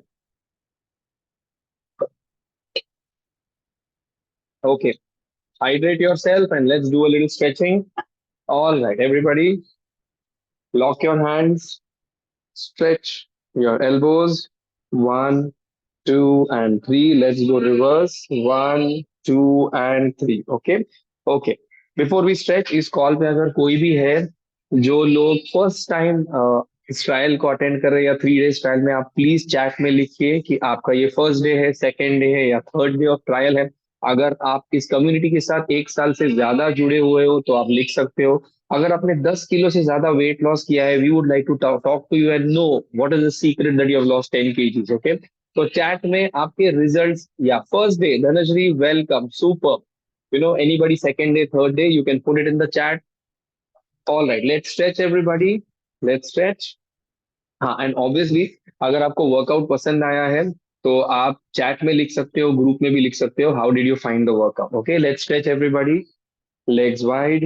okay. Hydrate yourself and let's do a little stretching. All right, everybody, lock your hands, stretch your elbows. 1, 2, and 3. Let's go reverse. 1, 2, and 3. Okay, okay. Before we stretch, इस कॉल पे अगर कोई भी है जो लोग फर्स्ट टाइम इस ट्रायल को अटेंड कर रहे हैं या 3 डेज ट्रायल में, आप प्लीज चैट में लिखिए कि आपका ये फर्स्ट डे है, सेकेंड डे है, या थर्ड डे ऑफ ट्रायल है। अगर आप इस कम्युनिटी के साथ 1 साल से ज्यादा जुड़े हुए हो तो आप लिख सकते हो। अगर आपने 10 किलो से ज्यादा वेट लॉस किया है, we would like to talk to you and know what is the secret that you have lost 10 kgs, okay. तो चैट में आपके रिजल्ट्स, या first day, Dhanashree welcome, super, anybody second day, third day, you can put it in the chat. All right, let's stretch everybody, let's stretch. हाँ, एंड ऑब्वियसली अगर आपको वर्कआउट पसंद आया है तो आप चैट में लिख सकते हो, ग्रुप में भी लिख सकते हो, how did you find the workout, okay. Let's stretch everybody, legs wide,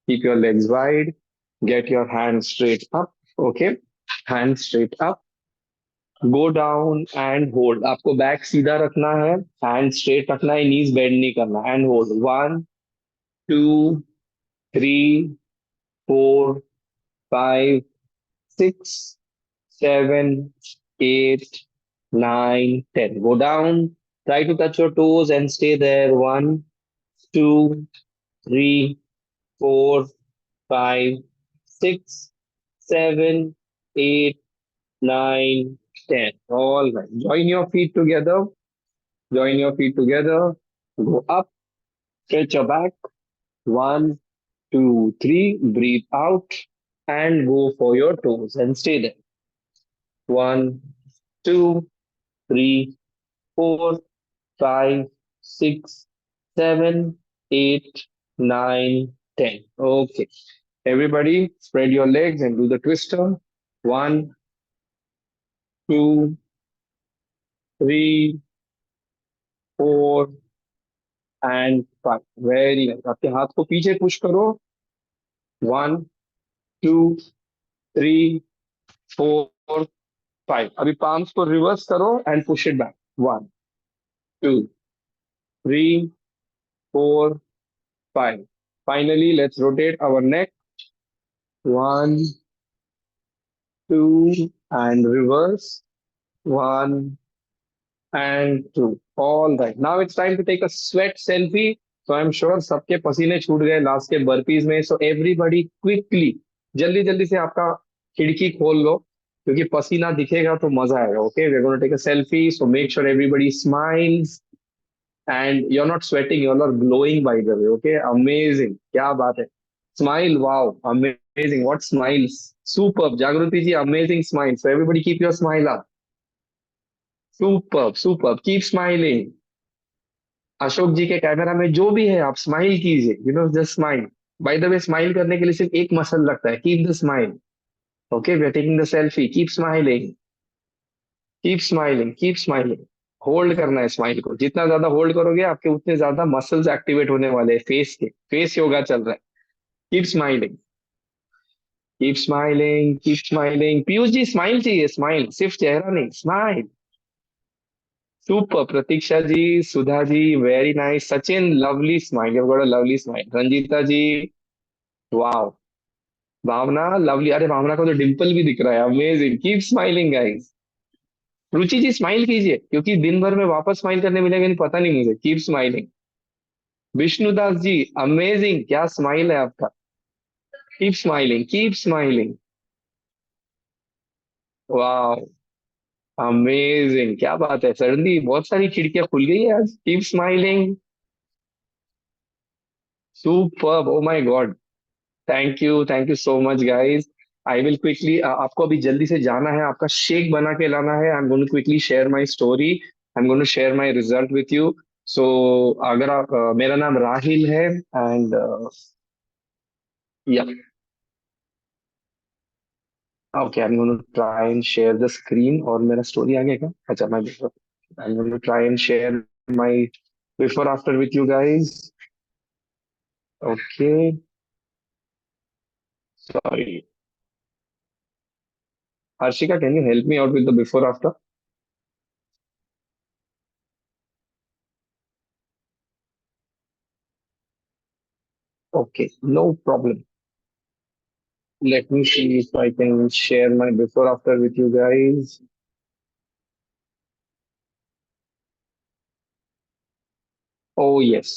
keep your legs wide, get your hands straight up, okay, hands straight up, go down and hold, आपको बैक सीधा रखना है, हैंड स्ट्रेट रखना है, नीज बेंड नहीं करना, and hold. 1, 2, 3, 4, 5, 6, 7, 8, 9, 10. Go down, try to touch your toes and stay there. 1, 2, 3, 4, 5, 6, 7, 8, 9, 10. All right. Join your feet together. Join your feet together. Go up. Stretch your back. 1, 2, 3. Breathe out and go for your toes and stay there. 1, 2, 3, 4, 5, 6, 7, 8, 9, 10. Okay. Everybody, spread your legs and do the twister. 1, 2, 3, 4, and 5. Very nice. आपके हाथ को पीछे पुश करो। 1, 2, 3, 4, 5. अभी palms को रिवर्स करो and push it back. 1, 2, 3, 4, 5. Finally, let's rotate our neck. 1, 2, and reverse. 1 and 2. All right. Now it's time to take a sweat selfie. So I'm sure सबके पसीने छूट गए लास्ट के बर्पीज में. So everybody quickly, जल्दी जल्दी से आपका खिड़की खोल लो, क्योंकि पसीना दिखेगा तो मजा आएगा. Okay, we're going to take a selfie. So make sure everybody smiles. and you're not sweating, you're not glowing by the way. Okay, amazing. क्या बात है. Smile, wow, amazing. What smiles? Superb. Jagruti ji, amazing smile. So everybody keep your smile up. Superb, superb. Keep smiling. Ashok जी के कैमरा में जो भी है आप स्माइल कीजिए, just smile. By the way, smile करने के लिए सिर्फ एक मसल लगता है. Keep the smile. Okay, we are taking the selfie. Keep smiling. Keep smiling. Keep smiling. Hold करना है स्माइल को. जितना ज्यादा होल्ड करोगे आपके उतने ज्यादा मसल्स एक्टिवेट होने वाले हैं फेस के. फेस योगा चल रहा है. Keep smiling. Keep smiling. Keep smiling. Piyush ji smile चाहिए. स्माइल, सिर्फ चेहरा नहीं, smile. Super. Pratiksha ji, Sudha ji, very nice. Sachin, lovely smile. You got a lovely smile. Ranjita ji, wow. Bhavana, lovely. अरे भावना को तो डिंपल भी दिख रहा है. Amazing. Keep smiling guys. Ruchi ji smile कीजिए, क्योंकि दिन भर में वापस स्माइल करने मिलेगा नहीं पता नहीं मुझे. Keep smiling. Vishnudas ji, amazing. क्या स्माइल है आपका. Keep smiling. Keep smiling. वाह, अमेजिंग. क्या बात है. सडनली बहुत सारी खिड़कियां खुल गई है आज. Keep smiling. Super. Oh my God. Thank you so much guys. I will quickly, आपको अभी जल्दी से जाना है, आपका शेक बना के लाना है. I am going to quickly share my story. I am going to share my result with you. So अगर आप, मेरा नाम राहिल है, and yeah, okay, I am going to try and share the screen. और मेरा स्टोरी आ गया क्या. अच्छा, मैं I am going to try and share my before after with you guys. Okay, sorry. Harshika, can you help me out with the before after. Okay, no problem. Let me see if I can share my before after with you guys. Oh yes,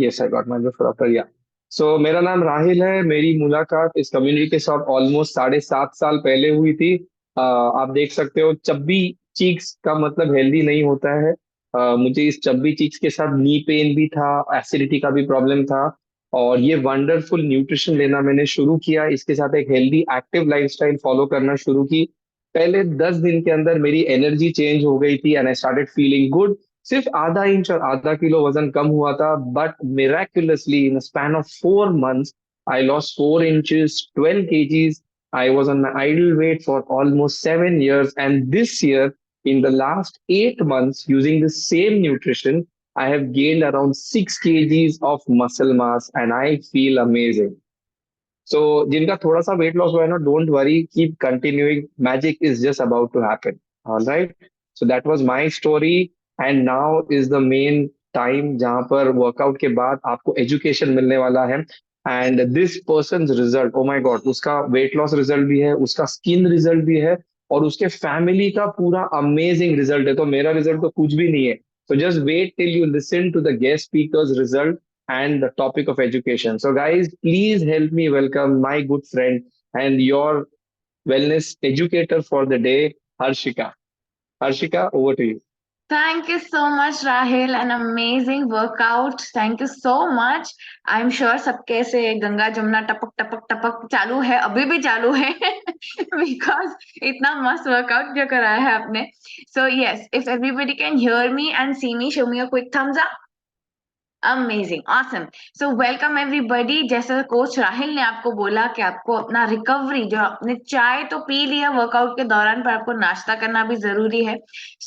yes, I got my before after. Yeah. So मेरा नाम राहिल है. मेरी मुलाकात इस कम्युनिटी के साथ ऑलमोस्ट 7.5 साल पहले हुई थी. आप देख सकते हो, चब्बी चीक्स का मतलब हेल्दी नहीं होता है. मुझे इस चब्बी चीक्स के साथ नी पेन भी था, एसिडिटी का भी प्रॉब्लम था. और ये वंडरफुल न्यूट्रिशन लेना मैंने शुरू किया. इसके साथ एक हेल्दी एक्टिव लाइफस्टाइल फॉलो करना शुरू की. पहले 10 दिन के अंदर मेरी एनर्जी चेंज हो गई थी, and I started feeling good. सिर्फ आधा इंच और आधा किलो वजन कम हुआ था, but miraculously in span of 4 months I lost 4 inches, 12 kgs. I was on my ideal weight for almost 7 years, and this year, in the last 8 months, using the same nutrition, I have gained around 6 kgs of muscle mass, and I feel amazing. So, जिनका थोड़ा सा वेट लॉस हुआ है ना, don't worry, keep continuing. Magic is just about to happen. Alright. So that was my story. And now is the main time जहां पर वर्कआउट के बाद आपको एजुकेशन मिलने वाला है. And this person result, oh my God, उसका वेट लॉस रिजल्ट भी है, उसका स्किन रिजल्ट भी है, और उसके फैमिली का पूरा अमेजिंग रिजल्ट है. तो मेरा रिजल्ट तो कुछ भी नहीं है. So just wait till you listen to the guest speaker's result and the topic of education. So, guys, please help me welcome my good friend and your wellness educator for the day, Harshika. Harshika, over to you. Thank you so much, Rahil. An amazing workout. Thank you so much. I'm sure सबके से गंगा जमुना टपक टपक टपक चालू है, अभी भी चालू है because इतना मस्त वर्कआउट जो कराया है आपने. So yes, if everybody can hear me and see me, show me a quick thumbs up. Amazing, awesome. So welcome everybody. जैसा कोच राहिल ने आपको बोला कि आपको अपना रिकवरी, जो आपने चाय तो पी लिया वर्कआउट के दौरान, पर आपको नाश्ता करना भी जरूरी है.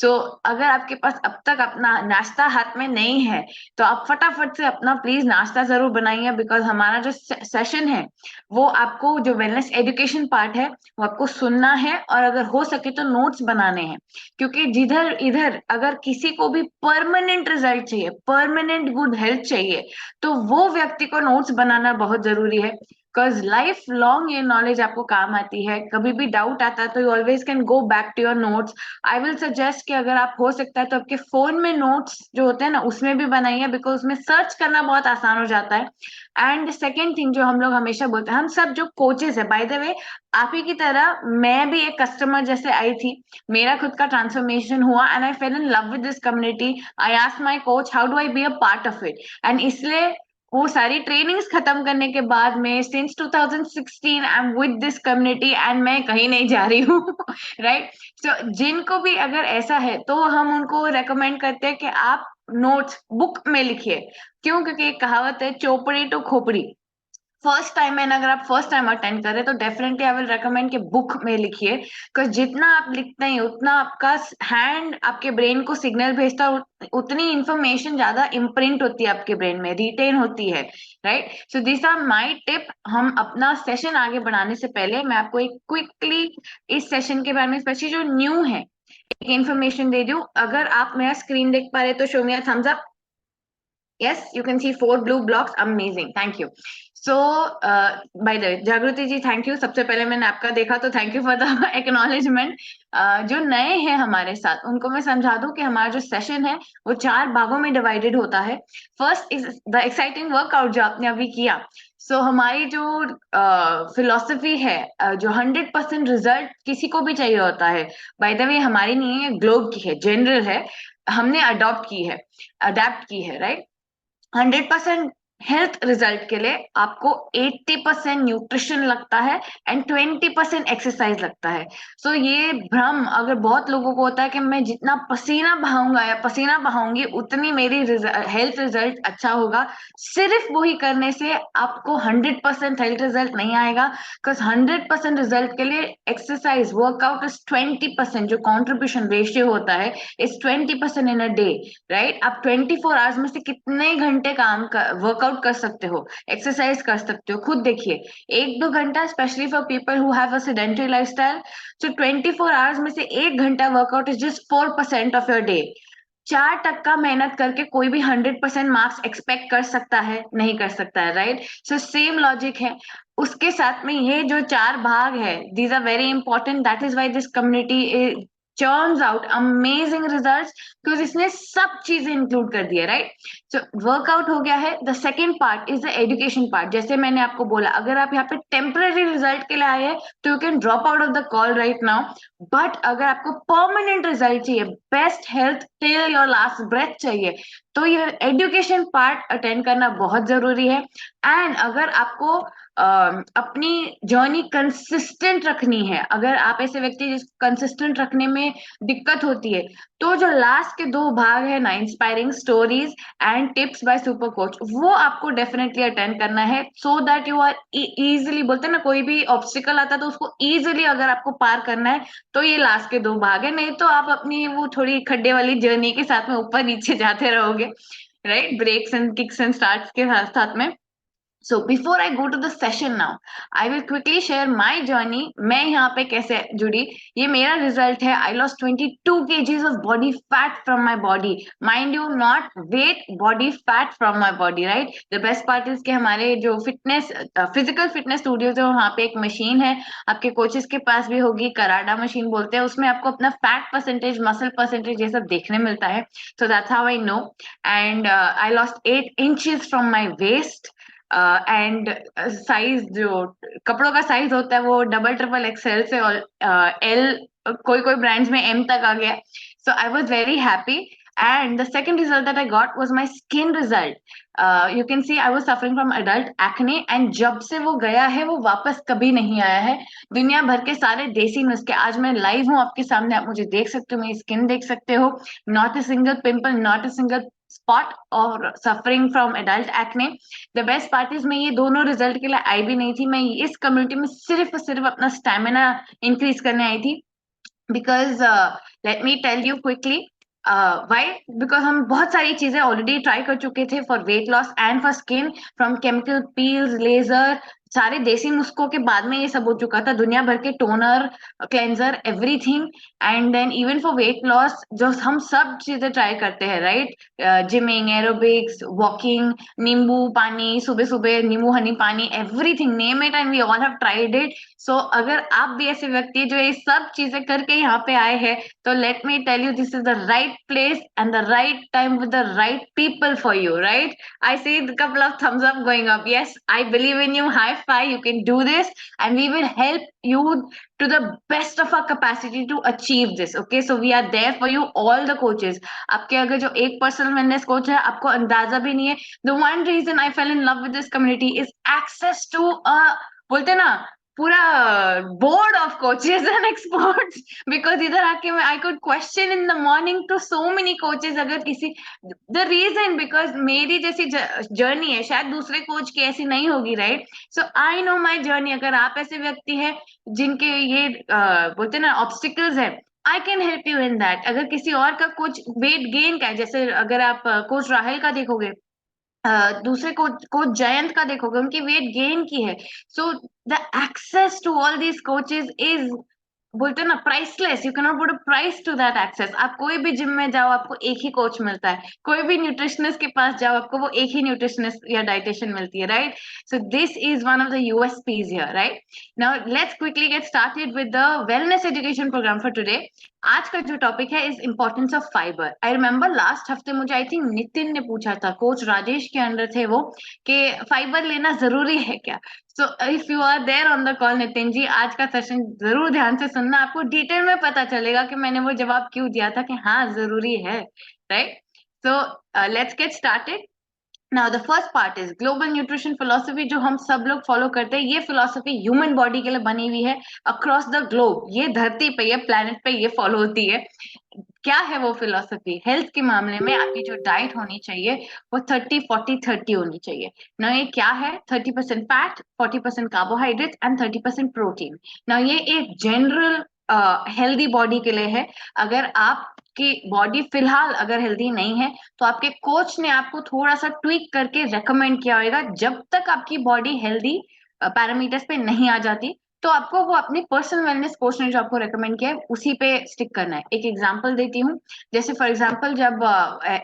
सो अगर आपके पास अब तक अपना नाश्ता हाथ में नहीं है, तो आप फटाफट से अपना प्लीज नाश्ता जरूर बनाइए, बिकॉज हमारा जो सेशन है वो आपको, जो वेलनेस एजुकेशन पार्ट है वो आपको सुनना है, और अगर हो सके तो नोट्स बनाने हैं. क्योंकि जिधर इधर अगर किसी को भी परमानेंट रिजल्ट चाहिए, परमानेंट गुड हेल्थ चाहिए, तो वो व्यक्ति को नोट्स बनाना बहुत जरूरी है. बिकॉज लाइफ लॉन्ग ये नॉलेज आपको काम आती है। कभी भी डाउट आता है तो you always can go back to your notes. I will suggest कि अगर आप हो सकता है तो आपके फोन में नोट्स जो होते हैं ना उसमें भी बनाइए, बिकॉज उसमें सर्च करना बहुत आसान हो जाता है। एंड सेकेंड थिंग जो हम लोग हमेशा बोलते हैं, हम सब जो कोचेस है, बाय द वे आप ही की तरह मैं भी एक कस्टमर जैसे आई थी, मेरा खुद का ट्रांसफॉर्मेशन हुआ and I fail in love with this community. I asked my coach how do I be a part of it, and इसलिए वो सारी ट्रेनिंग्स खत्म करने के बाद में since 2016 I am with this community and मैं कहीं नहीं जा रही हूँ। राइट। सो जिनको भी अगर ऐसा है तो हम उनको रेकमेंड करते हैं कि आप नोट्स बुक में लिखिए। क्यों? क्योंकि एक कहावत है, चौपड़ी टू खोपड़ी। फर्स्ट टाइम में अगर आप फर्स्ट टाइम अटेंड करें तो डेफिनेटली आई विल रेकमेंड कि बुक में लिखिए, बिकॉज जितना आप लिखते हैं उतना आपका हैंड आपके ब्रेन को सिग्नल भेजता है, उतनी इंफॉर्मेशन ज्यादा इम्प्रिंट होती है आपके ब्रेन में, रिटेन होती है। Right. So this are my tip. हम अपना सेशन आगे बढ़ाने से पहले मैं आपको एक क्विकली इस सेशन के बारे में, स्पेशली जो न्यू है, एक इन्फॉर्मेशन दे दूं। अगर आप मेरा स्क्रीन देख पा रहे तो show me a thumbs up. Yes, you can see 4 blue blocks. Amazing. Thank you. So, by the way, जागृति जी, थैंक यू। सबसे पहले मैंने आपका देखा तो thank you for the acknowledgement. जो नए हैं हमारे साथ उनको मैं समझा दूं कि हमारा जो सेशन है वो 4 भागों में डिवाइडेड होता है। First is the exciting workout जो आपने अभी किया। हमारी जो फिलोसफी है, जो 100% रिजल्ट किसी को भी चाहिए होता है, बाय द वे हमारी नहीं है, ग्लोब की है, जनरल है, हमने अडॉप्ट की है, अडेप्ट की है। राइट। 100% हेल्थ रिजल्ट के लिए आपको 80% न्यूट्रिशन लगता है एंड 20% एक्सरसाइज लगता है। ये भ्रम अगर बहुत लोगों को होता है कि मैं जितना पसीना बहाऊंगा या पसीना बहाऊंगी उतनी मेरी हेल्थ रिजल्ट अच्छा होगा, सिर्फ वही करने से आपको 100% हेल्थ रिजल्ट नहीं आएगा। बिकॉज 100% रिजल्ट के लिए एक्सरसाइज वर्कआउट इज 20%, जो कॉन्ट्रीब्यूशन रेशियो होता है is 20% in a day. Right. आप 24 आवर्स में से कितने घंटे वर्कआउट कर सकते हो, एक्सरसाइज कर सकते हो, खुद देखिए। 1-2 घंटा, specially for people who have a sedentary lifestyle. 24 hours में से 1 घंटा workout is just 4% of your day. 4% मेहनत करके कोई भी 100% मार्क्स एक्सपेक्ट कर सकता है? नहीं कर सकता है। राइट। सेम लॉजिक है। उसके साथ में ये जो 4 भाग है, these are very important. That is why this community churns out amazing results, because इसने सब चीजें इंक्लूड कर दी है। राइट। वर्कआउट हो गया है। The second part is the education part. जैसे मैंने आपको बोला, अगर आप यहाँ पे टेम्पररी रिजल्ट के लिए आए हैं तो you can drop out of the call right now. But अगर आपको परमानेंट रिजल्ट चाहिए, best health till your last breath चाहिए, तो ये एजुकेशन पार्ट अटेंड करना बहुत जरूरी है। एंड अगर आपको अपनी जर्नी कंसिस्टेंट रखनी है, अगर आप ऐसे व्यक्ति जिसको कंसिस्टेंट रखने में दिक्कत होती है, तो जो लास्ट के 2 भाग है ना, inspiring stories and tips by super coach, वो आपको डेफिनेटली अटेंड करना है, so that you are easily, बोलते हैं ना कोई भी ऑब्स्टिकल आता है तो उसको इजीली अगर आपको पार करना है तो ये लास्ट के 2 भाग है। नहीं तो आप अपनी वो थोड़ी खड्डे वाली जर्नी के साथ में ऊपर नीचे जाते रहोगे। Right. Breaks and kicks and starts के साथ साथ में। So before I go to the session now, I will quickly share my journey. मैं यहाँ पे कैसे जुड़ी, ये मेरा रिजल्ट है। I lost 22 kgs of body fat from my body. Mind you, not weight, body fat from my body, right? The best part is कि हमारे जो फिटनेस, फिजिकल फिटनेस स्टूडियोज है, वहाँ पे एक मशीन है, आपके कोचेस के पास भी होगी, कराडा मशीन बोलते हैं, उसमें आपको अपना फैट परसेंटेज, मसल परसेंटेज ये सब देखने मिलता है। So that's how I know. And I lost 8 inches from my waist. And size, जो कपड़ों का साइज होता है वो डबल ट्रिपल एक्सएल से और एल, कोई कोई ब्रांड्स में एम तक आ गया। So I was very happy. And the second result that I got was my skin result. You can see I was suffering from adult acne, and जब से वो गया है वो वापस कभी नहीं आया है। दुनिया भर के सारे देसी नुस्खे, आज मैं लाइव हूँ आपके सामने, आप मुझे देख सकते हो, मेरी स्किन देख सकते हो, not a single pimple, not a single spot और suffering from adult acne. The best part is मैं ये दोनों रिजल्ट के लिए आई भी नहीं थी, मैं इस कम्युनिटी में सिर्फ और सिर्फ अपना स्टेमिना इंक्रीज करने आई थी। Because let me tell you quickly why, because हम बहुत सारी चीजें ऑलरेडी ट्राई कर चुके थे for weight loss and for skin, from chemical peels, laser, सारे देसी नुस्खों के बाद में ये सब हो चुका था, दुनिया भर के toner, cleanser, everything. And then even for weight loss जो हम सब चीजें ट्राई करते हैं, राइट, जिमिंग, एरोबिक्स, वॉकिंग, नींबू पानी, सुबह सुबह नींबू हनी पानी, everything, name it and we all have tried it. So अगर आप भी ऐसे व्यक्ति हैं जो ये सब चीजें करके यहाँ पे आए हैं, तो let me tell you, this is the right place and the right time with the right people for you, right? I see a couple of thumbs up going up. Yes, I believe in you. High five. You can do this, and we will help you to the best of our capacity to achieve this. Okay, so we are there for you, all the coaches. आपके अगर जो एक पर्सनल वेलनेस कोच है, आपको अंदाजा भी नहीं है. The one reason I fell in love with this community is access to a, बोलते ना, पूरा board of coaches and experts. Because इधर आके मैं I could question in the morning to so many coaches. अगर किसी, द रीजन बिकॉज मेरी जैसी जर्नी है, शायद दूसरे कोच की ऐसी नहीं होगी, right? So I know my journey. अगर आप ऐसे व्यक्ति हैं जिनके ये बोलते हैं ना ऑब्स्टिकल्स है, I can help you in that. अगर किसी और का कुछ वेट गेन का है, जैसे अगर आप कोच राहुल का देखोगे, दूसरे कोच जयंत का देखोगे, उनकी वेट गेन की है. So the access to all these coaches is, बोलते हैं ना, priceless. You can not put a price to that access. आप कोई भी जिम में जाओ, आपको एक ही कोच मिलता है. कोई भी न्यूट्रिशनिस्ट के पास जाओ, आपको वो एक ही न्यूट्रिशनिस्ट या डाइटिशियन मिलती है, right? So this is one of the USPs here, right? Now let's quickly get started with the wellness education programme for today. आज का जो टॉपिक है is importance of fibre. I remember last हफ्ते मुझे आई थिंक नितिन ने पूछा था, कोच राजेश के अंडर थे वो, कि फाइबर लेना जरूरी है क्या? So if you are there on the call, Nitin ji, आज का सेशन जरूर ध्यान से सुनना. आपको डिटेल में पता चलेगा कि मैंने वो जवाब क्यों दिया था कि हाँ जरूरी है, right? So let's get started. Now the first part is global nutrition philosophy, जो हम सब लोग फॉलो करते हैं. ये फिलोसफी ह्यूमन बॉडी के लिए बनी हुई है अक्रॉस द ग्लोब. ये धरती पे, ये प्लेनेट पे ये फॉलो होती है. क्या है वो फिलोसफी? हेल्थ के मामले में आपकी जो डाइट होनी चाहिए वो 30-40-30 होनी चाहिए ना. ये क्या है? 30% फैट, 40% कार्बोहाइड्रेट एंड 30% प्रोटीन. ना ये एक जनरल हेल्दी बॉडी के लिए है. अगर आपकी बॉडी फिलहाल अगर हेल्दी नहीं है, तो आपके कोच ने आपको थोड़ा सा ट्वीक करके रेकमेंड किया होगा. जब तक आपकी बॉडी हेल्दी पैरामीटर्स पे नहीं आ जाती, तो आपको वो अपनी पर्सनल वेलनेस कोच ने जो आपको रेकमेंड किया है उसी पे स्टिक करना है. एक एग्जांपल देती हूँ. जैसे फॉर एग्जांपल जब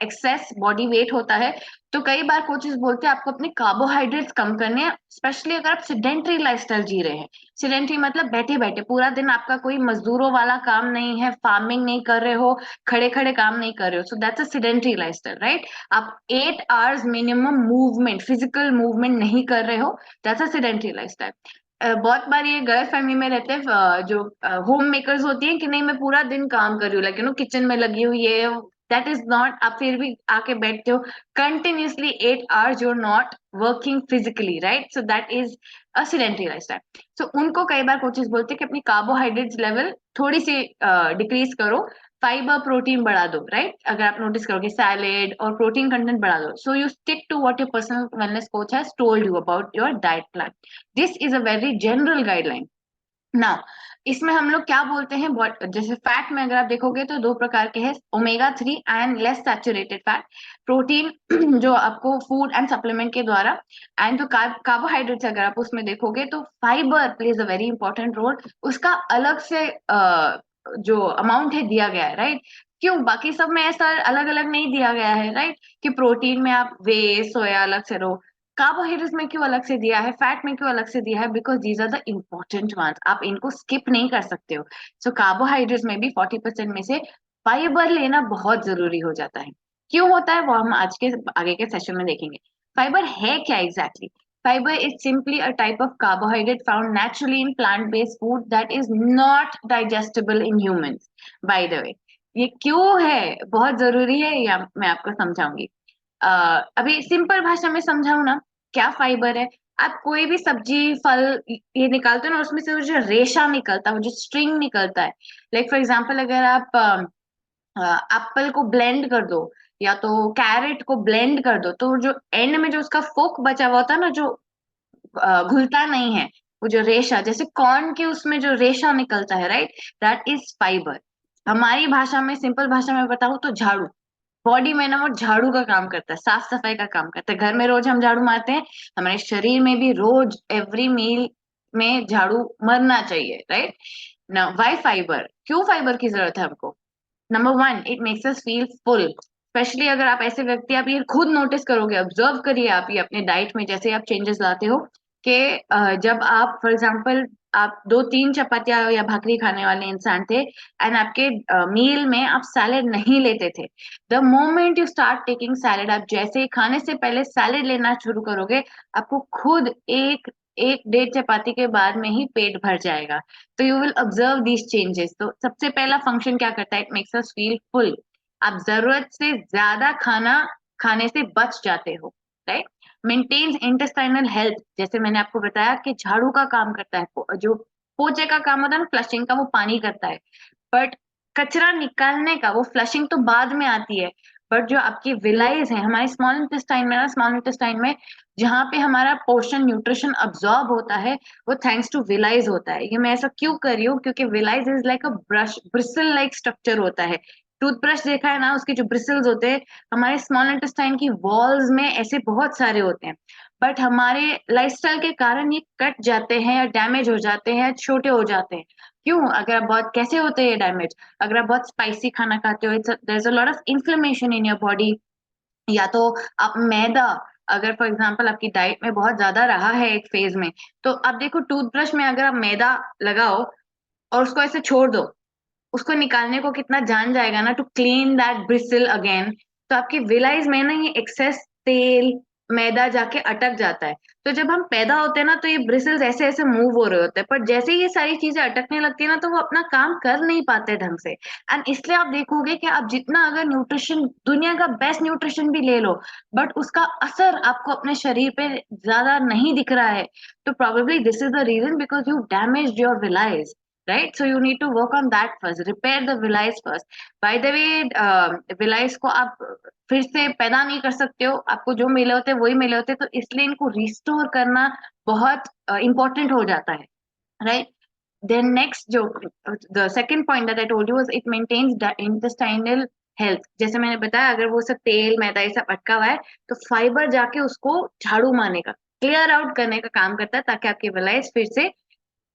एक्सेस बॉडी वेट होता है, तो कई बार कोचेस बोलते हैं आपको अपने कार्बोहाइड्रेट्स कम करने हैं, स्पेशली अगर आप सिडेंट्री लाइफस्टाइल जी रहे हैं. सिडेंट्री मतलब बैठे बैठे पूरा दिन, आपका कोई मजदूरों वाला काम नहीं है, फार्मिंग नहीं कर रहे हो, खड़े खड़े काम नहीं कर रहे हो. So that's a sedentary lifestyle, right? आप 8 hours minimum movement, physical movement नहीं कर रहे हो, दैट्स अ सिडेंट्री लाइफस्टाइल. बहुत बार ये गलत फहमी में रहते हैं जो होम मेकर्स होती हैं कि नहीं मैं पूरा दिन काम कर रही हूँ, लाइक किचन में लगी हुई है. That is not. आप फिर भी आके बैठते हो continuously 8 hours, you are not working physically, right? So that is a sedentary lifestyle. So उनको कई बार कोचेस बोलते हैं कि अपनी कार्बोहाइड्रेट्स लेवल थोड़ी सी डिक्रीज करो, फाइबर प्रोटीन बढ़ा दो, राइट? अगर आप नोटिस करोगे सैलेड और प्रोटीन कंटेंट बढ़ा दो. So you stick to what your personal wellness coach has told you about your diet plan. This is a very general guideline. Now इसमें हम लोग क्या बोलते हैं, जैसे फैट में अगर आप देखोगे तो दो प्रकार के हैं, omega 3 and less saturated fat. Protein जो आपको फूड एंड सप्लीमेंट के द्वारा, एंड जो कार्बोहाइड्रेट्स अगर आप उसमें देखोगे तो fibre plays a very important role. उसका अलग से जो अमाउंट है दिया गया है, राइट? क्यों? बाकी सब में ऐसा अलग अलग नहीं दिया गया है, राइट? कि प्रोटीन में आप वे सोया अलग से रो, कार्बोहाइड्रेट्स में क्यों अलग से दिया है, फैट में क्यों अलग से दिया है? Because these are the important ones, आप इनको स्किप नहीं कर सकते हो. सो कार्बोहाइड्रेट्स में भी 40% में से फाइबर लेना बहुत जरूरी हो जाता है. क्यों होता है वो हम आज के आगे के सेशन में देखेंगे. फाइबर है क्या exactly? Fiber is simply a type of carbohydrate found naturally in plant-based food that is not digestible in humans. By the way, ये क्यों है, बहुत जरूरी है, या मैं आपको समझाऊंगी. अभी सिंपल भाषा में समझाऊं ना, क्या फाइबर है. आप कोई भी सब्जी फल ये निकालते हो ना, उसमें से वो जो रेशा निकलता है, वो जो स्ट्रिंग निकलता है, लाइक फॉर एग्जांपल अगर आप एप्पल को ब्लेंड कर दो या तो कैरेट को ब्लेंड कर दो, तो जो एंड में जो उसका फोक बचा हुआ होता है ना, जो घुलता नहीं है, वो जो रेशा, जैसे कॉर्न के उसमें जो रेशा निकलता है, राइट? That is fibre. हमारी भाषा में, सिंपल भाषा में बताऊं तो झाड़ू. बॉडी में ना वो झाड़ू का काम करता है, साफ सफाई का काम करता है। घर में रोज हम झाड़ू मारते हैं, हमारे शरीर में भी रोज एवरी मील में झाड़ू मरना चाहिए, राइट ना। वाई फाइबर, क्यों फाइबर की जरूरत है हमको? Number one, it makes us feel full. Specially अगर आप ऐसे व्यक्ति, आप ये खुद नोटिस करोगे, ऑब्जर्व करिए आप ये अपने डाइट में जैसे आप चेंजेस लाते हो कि जब आप फॉर एग्जांपल आप 2-3 चपातियां या भाकरी खाने वाले इंसान थे एंड आपके मील में आप सैलेड नहीं लेते थे, the moment you start taking salad, आप जैसे ही खाने से पहले सैलेड लेना शुरू करोगे, आपको खुद एक 1-1.5 चपाती के बाद में ही पेट भर जाएगा। तो you will observe these changes. तो सबसे पहला फंक्शन क्या करता है, it makes us feel full. आप जरूरत से ज्यादा खाना खाने से बच जाते हो, राइट। मेंटेन्स इंटेस्टाइनल हेल्थ, जैसे मैंने आपको बताया कि झाड़ू का काम करता है, जो पोछे का काम होता है ना, फ्लशिंग का, वो पानी करता है। बट कचरा निकालने का, वो फ्लशिंग तो बाद में आती है, बट जो आपकी विलाइज है हमारे स्मॉल इंटेस्टाइन में ना, स्मॉल इंटेस्टाइन में जहाँ पे हमारा पोषण न्यूट्रिशन अब्सॉर्ब होता है, वो थैंक्स टू विलाइज होता है। ये मैं ऐसा क्यों कर रही हूँ, क्योंकि विलाइज is like a brush, bristle like structure होता है। टूथब्रश देखा है ना, उसके जो ब्रिसल्स होते हैं, हमारे स्मॉल इंटेस्टाइन की वॉल्स में ऐसे बहुत सारे होते हैं। बट हमारे लाइफस्टाइल के कारण ये कट जाते हैं या डैमेज हो जाते हैं या छोटे हो जाते हैं। क्यों? अगर आप बहुत, कैसे होते हैं ये डैमेज? अगर आप बहुत स्पाइसी खाना खाते हो, there is a lot of inflammation in your body. या तो आप मैदा, अगर फॉर एग्जांपल आपकी डाइट में बहुत ज्यादा रहा है एक फेज में, तो आप देखो टूथब्रश में अगर आप मैदा लगाओ और उसको ऐसे छोड़ दो, उसको निकालने को कितना जान जाएगा ना, to clean that bristle again. तो आपकी विलाइज में ना ये एक्सेस तेल, मैदा जाके अटक जाता है। तो जब हम पैदा होते हैं ना, तो ये ब्रिसल्स ऐसे ऐसे मूव हो रहे होते हैं, पर जैसे ही ये सारी चीजें अटकने लगती है ना, तो वो अपना काम कर नहीं पाते ढंग से। एंड इसलिए आप देखोगे कि आप जितना अगर न्यूट्रिशन, दुनिया का बेस्ट न्यूट्रिशन भी ले लो, बट उसका असर आपको अपने शरीर पे ज्यादा नहीं दिख रहा है, तो probably this is the reason because you damaged your villi, right? So you need to work on that first, repair the villi first. By the way, villi को आप फिर से पैदा नहीं कर सकते हो, आपको जो मिले होते वही मिले होते, तो इसलिए इनको रिस्टोर करना बहुत इंपॉर्टेंट हो जाता है, राइट। देन नेक्स्ट, जो the second point that I told you was it maintains the intestinal health. जैसे मैंने बताया, अगर वो सब तेल मैदा ये सब अटका हुआ है, तो फाइबर जाके उसको झाड़ू मारने का, क्लियर आउट करने का काम करता है, ताकि आपके विलायस फिर से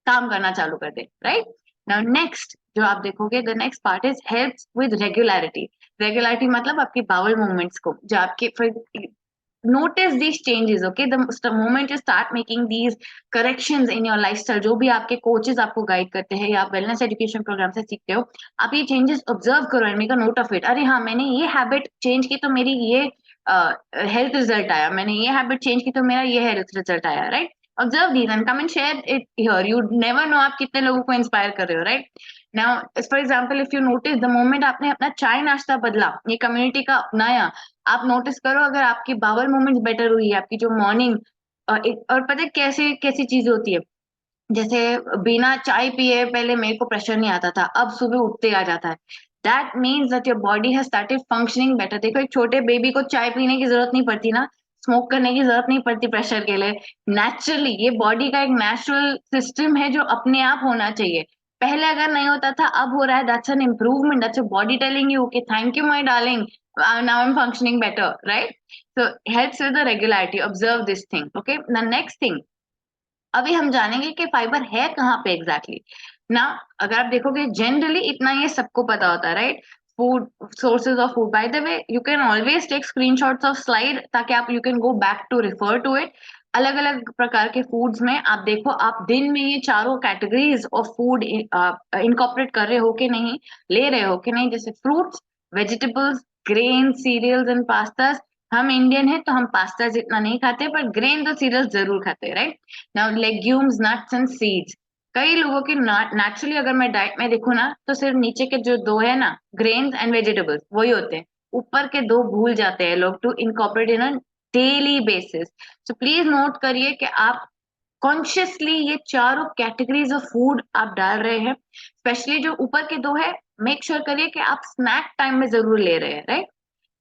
काम करना चालू कर दे, राइट। नाउ नेक्स्ट जो आप देखोगे, the next part is helps with regularity. Regularity मतलब आपकी बाउल मूवमेंट्स को, जो आपके notice these changes, okay, the moment you start making these corrections in your lifestyle, जो भी आपके कोचेस आपको गाइड करते हैं या आप वेलनेस एजुकेशन प्रोग्राम से सीखते हो, आप ये चेंजेस ऑब्जर्व करो and make a note of it. अरे हाँ, मैंने ये हैबिट चेंज की तो मेरी ये हेल्थ रिजल्ट आया, मैंने ये हैबिट चेंज की तो मेरा ये हेल्थ रिजल्ट आया, right. Observe these and come and share it here, you never know आप कितने लोगों को इंस्पायर कर रहे हो, right. Now for example, if you notice the moment आपने अपना चाय नाश्ता बदला, ये कम्युनिटी का अपनाया, आप नोटिस करो अगर आपकी बाउल मूवमेंट्स बेटर हुई है, आपकी जो मॉर्निंग, और पता है कैसे कैसी चीज होती है, जैसे बिना चाय पिए पहले मेरे को प्रेशर नहीं आता था, अब सुबह उठते आ जाता है। That means that your body has started functioning better. देखो, एक छोटे बेबी को चाय पीने की जरूरत नहीं पड़ती ना, स्मोक करने की जरूरत नहीं पड़ती प्रेशर के लिए। नेचुरली ये बॉडी का एक नेचुरल सिस्टम है जो अपने आप होना चाहिए। पहले अगर नहीं होता था, अब हो रहा है, that's an improvement, that's your body telling you कि thank you my darling, now I am functioning better, right. So helps with the regularity. Observe this thing. Okay. The next thing, अभी हम जानेंगे कि फाइबर है कहाँ पे एग्जैक्टली ना। अगर आप देखोगे जनरली इतना ये सबको पता होता है, right. Food, sources of food, by the way you can always take screenshots of slide, ताकि आप you can go back to refer to it. अलग अलग प्रकार के फूड्स में आप देखो, आप दिन में ये चारों कैटेगरीज ऑफ फूड इनकॉर्पोरेट कर रहे हो कि नहीं, ले रहे हो कि नहीं। जैसे fruits, vegetables, grain, cereals and pasta. हम इंडियन है तो हम पास्ता जितना नहीं खाते, पर ग्रेन और सीरियल्स जरूर खाते हैं, right. Now legumes, nuts and seeds. कई लोगों की नेचुरली अगर मैं डाइट में देखूँ ना, तो सिर्फ नीचे के जो दो है ना, ग्रेन्स एंड वेजिटेबल्स, वही होते हैं। ऊपर के दो भूल जाते हैं लोग to incorporate in a daily basis. So please note करिए कि आप कॉन्शियसली ये चारों कैटेगरीज ऑफ फूड आप डाल रहे हैं। स्पेशली जो ऊपर के दो है, मेक श्योर करिए कि आप स्नैक टाइम में जरूर ले रहे हैं, right.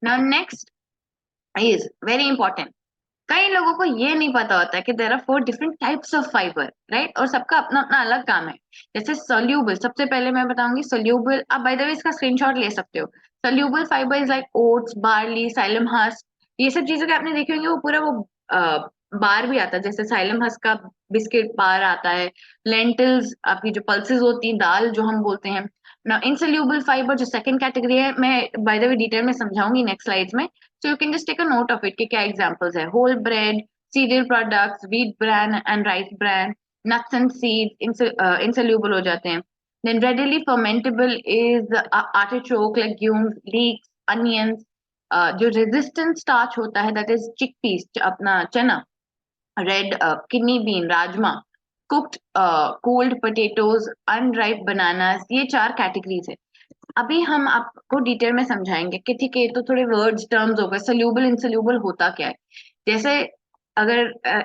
Now next is very important, कई लोगों को ये नहीं पता होता है कि there are 4 different types of fibre, right. और सबका अपना अपना अलग काम है। जैसे सोल्यूबल, सबसे पहले मैं बताऊंगी सोल्यूबल, आप बाय द वे इसका स्क्रीनशॉट ले सकते हो। Soluble fibre is like oats, barley, xylem husk, ये सब चीजों के आपने देखे होंगे, वो पूरा वो बार भी आता है, जैसे साइलम हस्क का बिस्किट बार आता है, लेंटिल्स आपकी जो पल्सेस होती हैं, दाल जो हम बोलते हैं ना। इनसोल्यूबल फाइबर जो सेकंड कैटेगरी है, मैं बाय द वे डिटेल में समझाऊंगी नेक्स्ट स्लाइड्स में, so you can just take a note of it कि क्या एग्जांपल्स है। Whole bread, cereal products, wheat bran and rice bran, nuts and seeds insoluble हो जाते हैं। Then readily fermentable is artichoke, legumes, leeks, onions, जो resistant starch होता है that is chickpeas, अपना चना, red kidney bean, rajma, cooked cold potatoes, unripe bananas, ये चार कैटेगरीज है। अभी हम आपको डिटेल में समझाएंगे कि ठीक है, तो थोड़े वर्ड्स टर्म्स हो गए, सोल्यूबल इनसोल्यूबल होता क्या है। जैसे अगर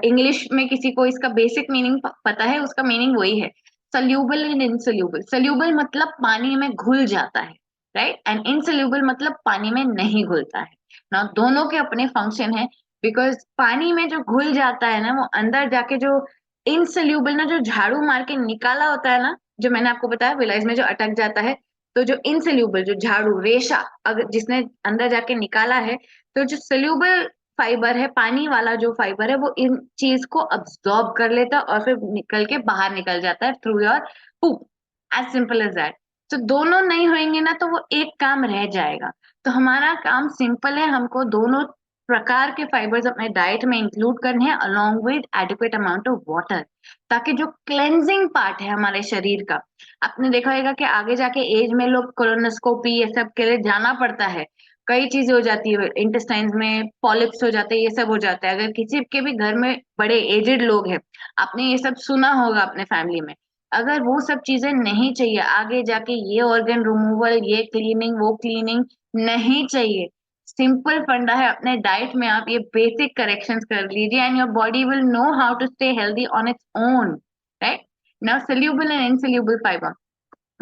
इंग्लिश में किसी को इसका बेसिक मीनिंग पता है, उसका मीनिंग वही है, सोल्यूबल एंड इनसोल्यूबल। सोल्यूबल मतलब पानी में घुल जाता है, राइट, एंड इनसोल्यूबल मतलब पानी में नहीं घुलता है ना। दोनों के अपने फंक्शन है, बिकॉज पानी में जो घुल जाता है ना, वो अंदर जाके जो इनसोल्यूबल ना, जो झाड़ू मार के निकाला होता है ना, जो मैंने आपको बताया विलाइज में जो अटक जाता है, तो जो इनसोल्यूबल जो झाड़ू रेशा अगर जिसने अंदर जाके निकाला है, तो जो सोल्यूबल फाइबर है, पानी वाला जो फाइबर है, वो इन चीज को अब्सॉर्ब कर लेता है और फिर निकल के बाहर निकल जाता है through your poop, as simple as that. तो दोनों नहीं होंगे ना, तो वो एक काम रह जाएगा। तो हमारा काम सिंपल है, हमको दोनों प्रकार के फाइबर्स अपने डाइट में इंक्लूड करने हैं along with adequate amount of water, ताकि जो क्लेंजिंग पार्ट है हमारे शरीर का, आपने देखा होगा कि आगे जाके एज में लोग कोलोनोस्कोपी ये सब के लिए जाना पड़ता है, कई चीजें हो जाती है, इंटेस्टाइन्स में पॉलिप्स हो जाते हैं, ये सब हो जाता है। अगर किसी के भी घर में बड़े एजेड लोग हैं, आपने ये सब सुना होगा अपने फैमिली में, अगर वो सब चीजें नहीं चाहिए आगे जाके, ये ऑर्गन रिमूवल, ये क्लीनिंग, वो क्लीनिंग नहीं चाहिए, सिंपल फंडा है, अपने डाइट में आप ये बेसिक करेक्शंस कर लीजिए and your body will know how to stay healthy on its own, right. Now soluble and insoluble fibre,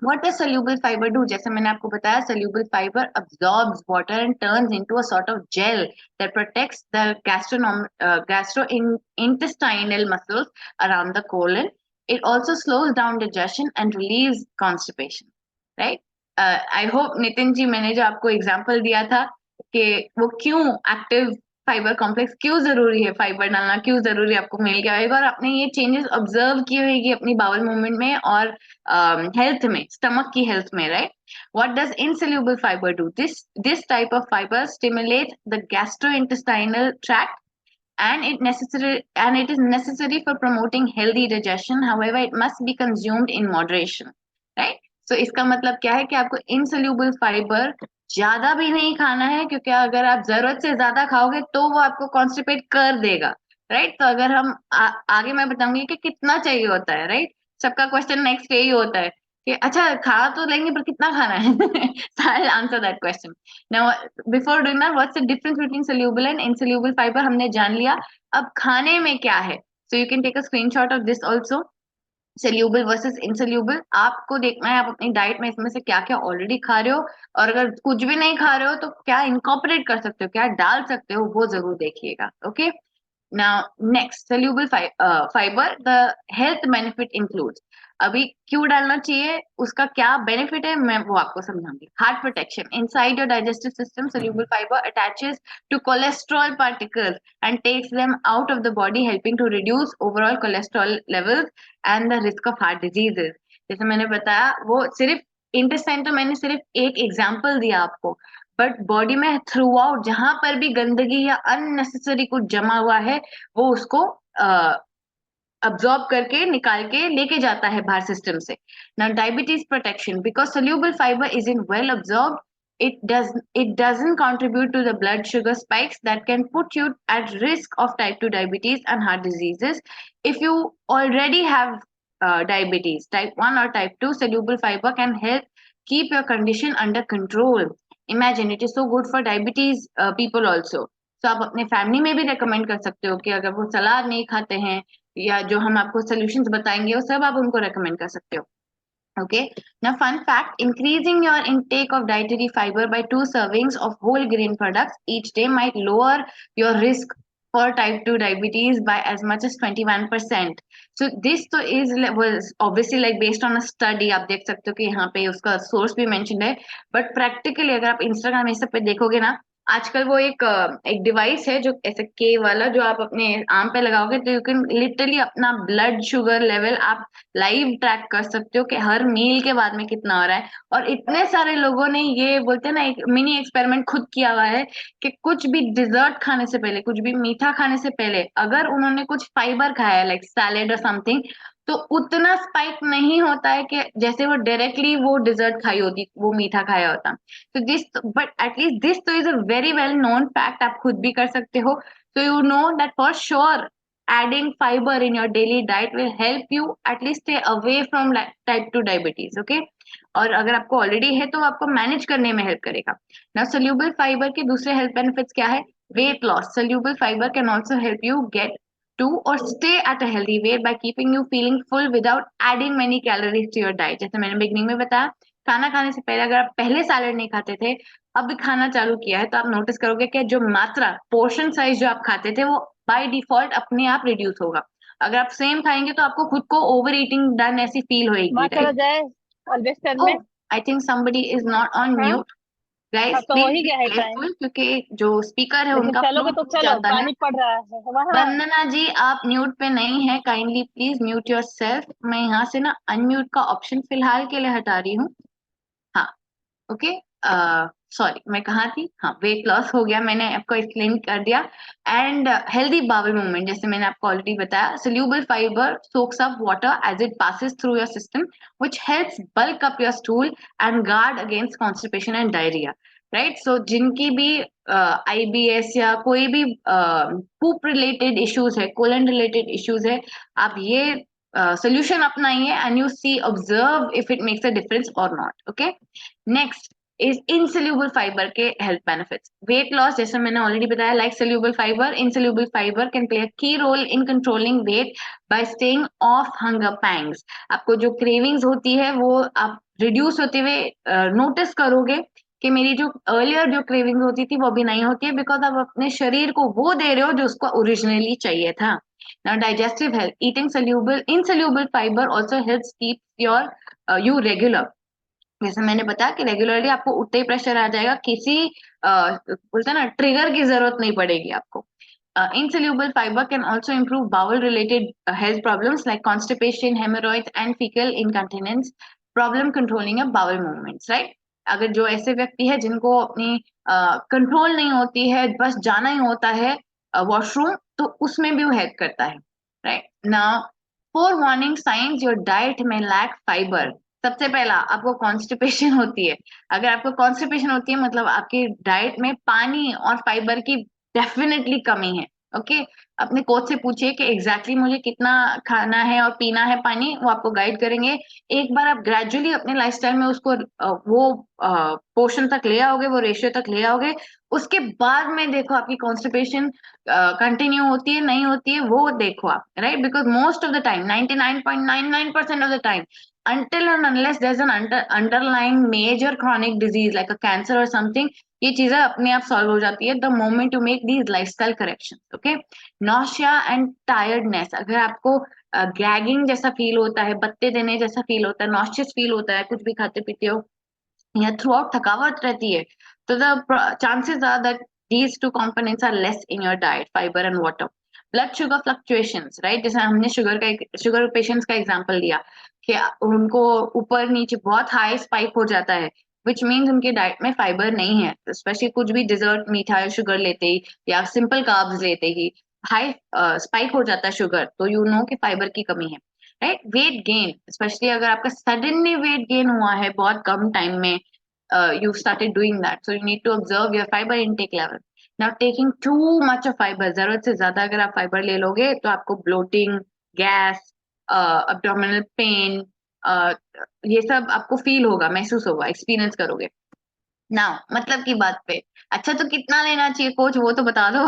what does soluble fiber do? जैसे मैंने आपको बताया, soluble fiber absorbs water and turns into a sort of gel that protects the gastrointestinal muscles around the colon. It also slows down digestion and relieves constipation, right? I hope Nitin ji, मैंने जो आपको एग्जांपल दिया था कि वो क्यों एक्टिव फाइबर कॉम्प्लेक्स क्यों जरूरी है, फाइबर डालना क्यों जरूरी है, आपको मिल गया होगा और आपने ये चेंजेस ऑब्जर्व की होगी अपनी बाउल मूवमेंट में और health में, stomach की health में, right? What does insoluble fiber do? This type of fiber stimulates the gastrointestinal tract, and it is necessary for promoting healthy digestion. However, it must be consumed in moderation, right? So इसका मतलब क्या है कि आपको insoluble fiber ज्यादा भी नहीं खाना है, क्योंकि अगर आप जरूरत से ज्यादा खाओगे तो वो आपको कॉन्स्टिपेट कर देगा, राइट। तो अगर हम आगे मैं बताऊंगी कि कितना चाहिए होता है, राइट। सबका क्वेश्चन नेक्स्ट यही होता है कि अच्छा खा तो लेंगे पर कितना खाना है। So I'll answer that question. Now, before doing that, what's the difference between soluble and insoluble fiber हमने जान लिया, अब खाने में क्या है। So you can take a screenshot of this also. Soluble versus insoluble, आपको देखना है आप अपनी डाइट में इसमें से क्या क्या ऑलरेडी खा रहे हो, और अगर कुछ भी नहीं खा रहे हो तो क्या इनकॉर्पोरेट कर सकते हो, क्या डाल सकते हो, वो जरूर देखिएगा, okay. Now, next, soluble fiber, the health benefit includes. अभी क्यों डालना चाहिए, उसका क्या बेनिफिट है, मैं वो आपको समझाऊंगी। Heart protection, inside your digestive system soluble fiber attaches to cholesterol particles and takes them out of the body, helping to reduce overall cholesterol levels and the risk of heart diseases. जैसे मैंने बताया, वो सिर्फ इंटेस्टाइन, तो मैंने सिर्फ एक एग्जाम्पल दिया आपको, बट बॉडी में थ्रू आउट जहां पर भी गंदगी या अननेसेसरी कुछ जमा हुआ है, वो उसको अब्सॉर्ब करके निकाल के लेके जाता है बाहर सिस्टम से। ना diabetes protection, because soluble fibre is in well absorb, it doesn't contribute to the blood sugar spikes that can put you at risk of type 2 diabetes and heart diseases. If you already have diabetes type 1 or type 2, soluble fiber can help keep your condition under control. Imagine, it is so good for diabetes people also. So आप अपने फैमिली में भी रेकमेंड कर सकते हो कि अगर वो सलाद नहीं खाते हैं, या जो हम आपको सॉल्यूशंस बताएंगे वो सब आप उनको रेकमेंड कर सकते हो, okay. Now, fun fact, increasing your intake of dietary fiber by 2 servings of whole grain products each day might lower your risk for type 2 diabetes by as much as 21%. So this तो is was obviously like based on a study. आप देख सकते हो कि यहाँ पे उसका सोर्स भी मेंशन्ड है, बट प्रैक्टिकली अगर आप इंस्टाग्राम ये सब पे देखोगे ना, आजकल वो एक डिवाइस है जो ऐसे के वाला, जो आप अपने आर्म पे लगाओगे तो यू कैन लिटरली अपना ब्लड शुगर लेवल आप लाइव ट्रैक कर सकते हो कि हर मील के बाद में कितना हो रहा है। और इतने सारे लोगों ने ये बोलते हैं ना, एक मिनी एक्सपेरिमेंट खुद किया हुआ है कि कुछ भी डिजर्ट खाने से पहले, कुछ भी मीठा खाने से पहले अगर उन्होंने कुछ फाइबर खाया लाइक सैलेड और समथिंग, तो उतना स्पाइक नहीं होता है कि जैसे वो डायरेक्टली वो डिजर्ट खाई होती, वो मीठा खाया होता। तो दिस, बट एटलीस्ट दिस तो is a very well known fact, आप खुद भी कर सकते हो। तो you know that for sure adding fiber in your daily diet will help you at least stay away from type 2 diabetes, okay? और अगर आपको ऑलरेडी है तो आपको मैनेज करने में हेल्प करेगा। नाउ सोल्यूबल फाइबर के दूसरे हेल्थ बेनिफिट्स क्या है? Weight loss. Soluble fibre can also help you get to or stay at a healthy weight by keeping you feeling full without adding many calories to your diet। जैसे मैंने बिगनिंग में बताया, खाना खाने से पहले अगर आप पहले सैलेड नहीं खाते थे, अब भी खाना चालू किया है, तो आप नोटिस करोगे कि जो मात्रा, पोर्शन साइज जो आप खाते थे वो बाय डिफॉल्ट अपने आप रिड्यूस होगा। अगर आप सेम खाएंगे तो आपको खुद को ओवर ईटिंग डन ऐसी फील होएगी, वहां चला राइट? जाए अल्वेस्टर ओह, में। I think somebody is not on हाँ mute। हाँ, गाइस तो हो प्लीज ही बी गया है टाइम। केयरफुल, क्योंकि जो स्पीकर है लेकिन उनका फ्लो चलोगे तो रुक चलो, जाता है। पानी पड़ रहा है वहाँ। वंदना जी, आप म्यूट पे नहीं है, kindly please mute your self. मैं यहाँ से ना अनम्यूट का ऑप्शन फिलहाल के लिए हटा रही हूँ। हाँ, ओके। सॉरी, मैं कहाँ थी? हाँ, वेट लॉस हो गया, मैंने आपको एक्सप्लेन कर दिया। एंड हेल्दी बाउल मूवमेंट, जैसे मैंने आपको ऑलरेडी बताया, soluble fibre soaks up water as it passes through your system, which helps bulk up your stool and guard against constipation and diarrhoea, right? So जिनकी भी आईबीएस या कोई भी पूप रिलेटेड इश्यूज है, कोलन रिलेटेड इश्यूज है, आप ये सोल्यूशन अपनाइए and you see observe if it makes a difference और not, okay? Next is insoluble fibre के हेल्थ बेनिफिट्स। वेट लॉस, जैसे मैंने ऑलरेडी बताया, like soluble fibre, insoluble fibre can play a key role in controlling weight by staying off hunger pangs. आपको जो क्रेविंग्स होती है वो आप रिड्यूस होते हुए नोटिस करोगे कि मेरी जो अर्लियर जो क्रेविंग होती थी वो भी नहीं होती है, बिकॉज आप अपने शरीर को वो दे रहे हो जो उसको ओरिजिनली चाहिए था। Now digestive health, eating soluble insoluble fibre also helps keep your you regular. जैसे मैंने बताया कि रेगुलरली आपको उठते ही प्रेशर आ जाएगा, किसी बोलते हैं ना ट्रिगर की जरूरत नहीं पड़ेगी आपको। insoluble fiber can also improve bowel related health problems like constipation, hemorrhoids and fecal incontinence, problem controlling your bowel movements, right? अगर जो ऐसे व्यक्ति है जिनको अपनी कंट्रोल नहीं होती है, बस जाना ही होता है वॉशरूम, तो उसमें भी वो हेल्प करता है, right? Now for warning science your diet में लैक फाइबर। सबसे पहला, आपको कॉन्स्टिपेशन होती है। अगर आपको कॉन्स्टिपेशन होती है मतलब आपकी डाइट में पानी और फाइबर की डेफिनेटली कमी है, ओके? अपने कोच से पूछिए कि एग्जैक्टली मुझे कितना खाना है और पीना है पानी, वो आपको गाइड करेंगे। एक बार आप ग्रेजुअली अपने लाइफस्टाइल में उसको वो पोर्शन तक ले आओगे, वो रेशियो तक ले आओगे, उसके बाद में देखो आपकी कॉन्स्टिपेशन कंटिन्यू होती है नहीं होती है, वो देखो आप, right? Because most of the time 99.99% of the time, until and unless there's an underlying major chronic disease like a cancer or something, ये चीजें अपने आप सॉल्व हो जाती है the moment you make these lifestyle correction, okay? Nausea and tiredness, अगर आपको गैगिंग जैसा फील होता है, बत्ते देने जैसा फील होता है, नॉशियस फील होता है, कुछ भी खाते पीते हो या थ्रू आउट थकावट रहती है, तो the chances are that these two components are less in your diet, fiber and water. Blood sugar fluctuations, right? जैसे हमने शुगर पेशेंट्स का एग्जांपल लिया कि उनको ऊपर नीचे बहुत हाई स्पाइक हो जाता है, विच मीन्स उनके डाइट में फाइबर नहीं है, स्पेशली कुछ भी डिजर्ट मीठा या शुगर लेते ही या सिंपल कार्ब्स लेते ही हाई स्पाइक हो जाता है शुगर, तो यू नो कि फाइबर की कमी है, राइट? वेट गेन, स्पेशली अगर आपका सडनली वेट गेन हुआ है बहुत कम टाइम में, you started doing that, so you need to observe your fiber intake level. Now taking too much of fiber, जरूरत से ज्यादा अगर आप फाइबर ले लोगे तो आपको ब्लोटिंग, गैस, abdominal पेन, ये सब आपको फील होगा, महसूस होगा, एक्सपीरियंस करोगे। नाउ मतलब की बात पे, अच्छा तो कितना लेना चाहिए कोच, वो तो बता दो।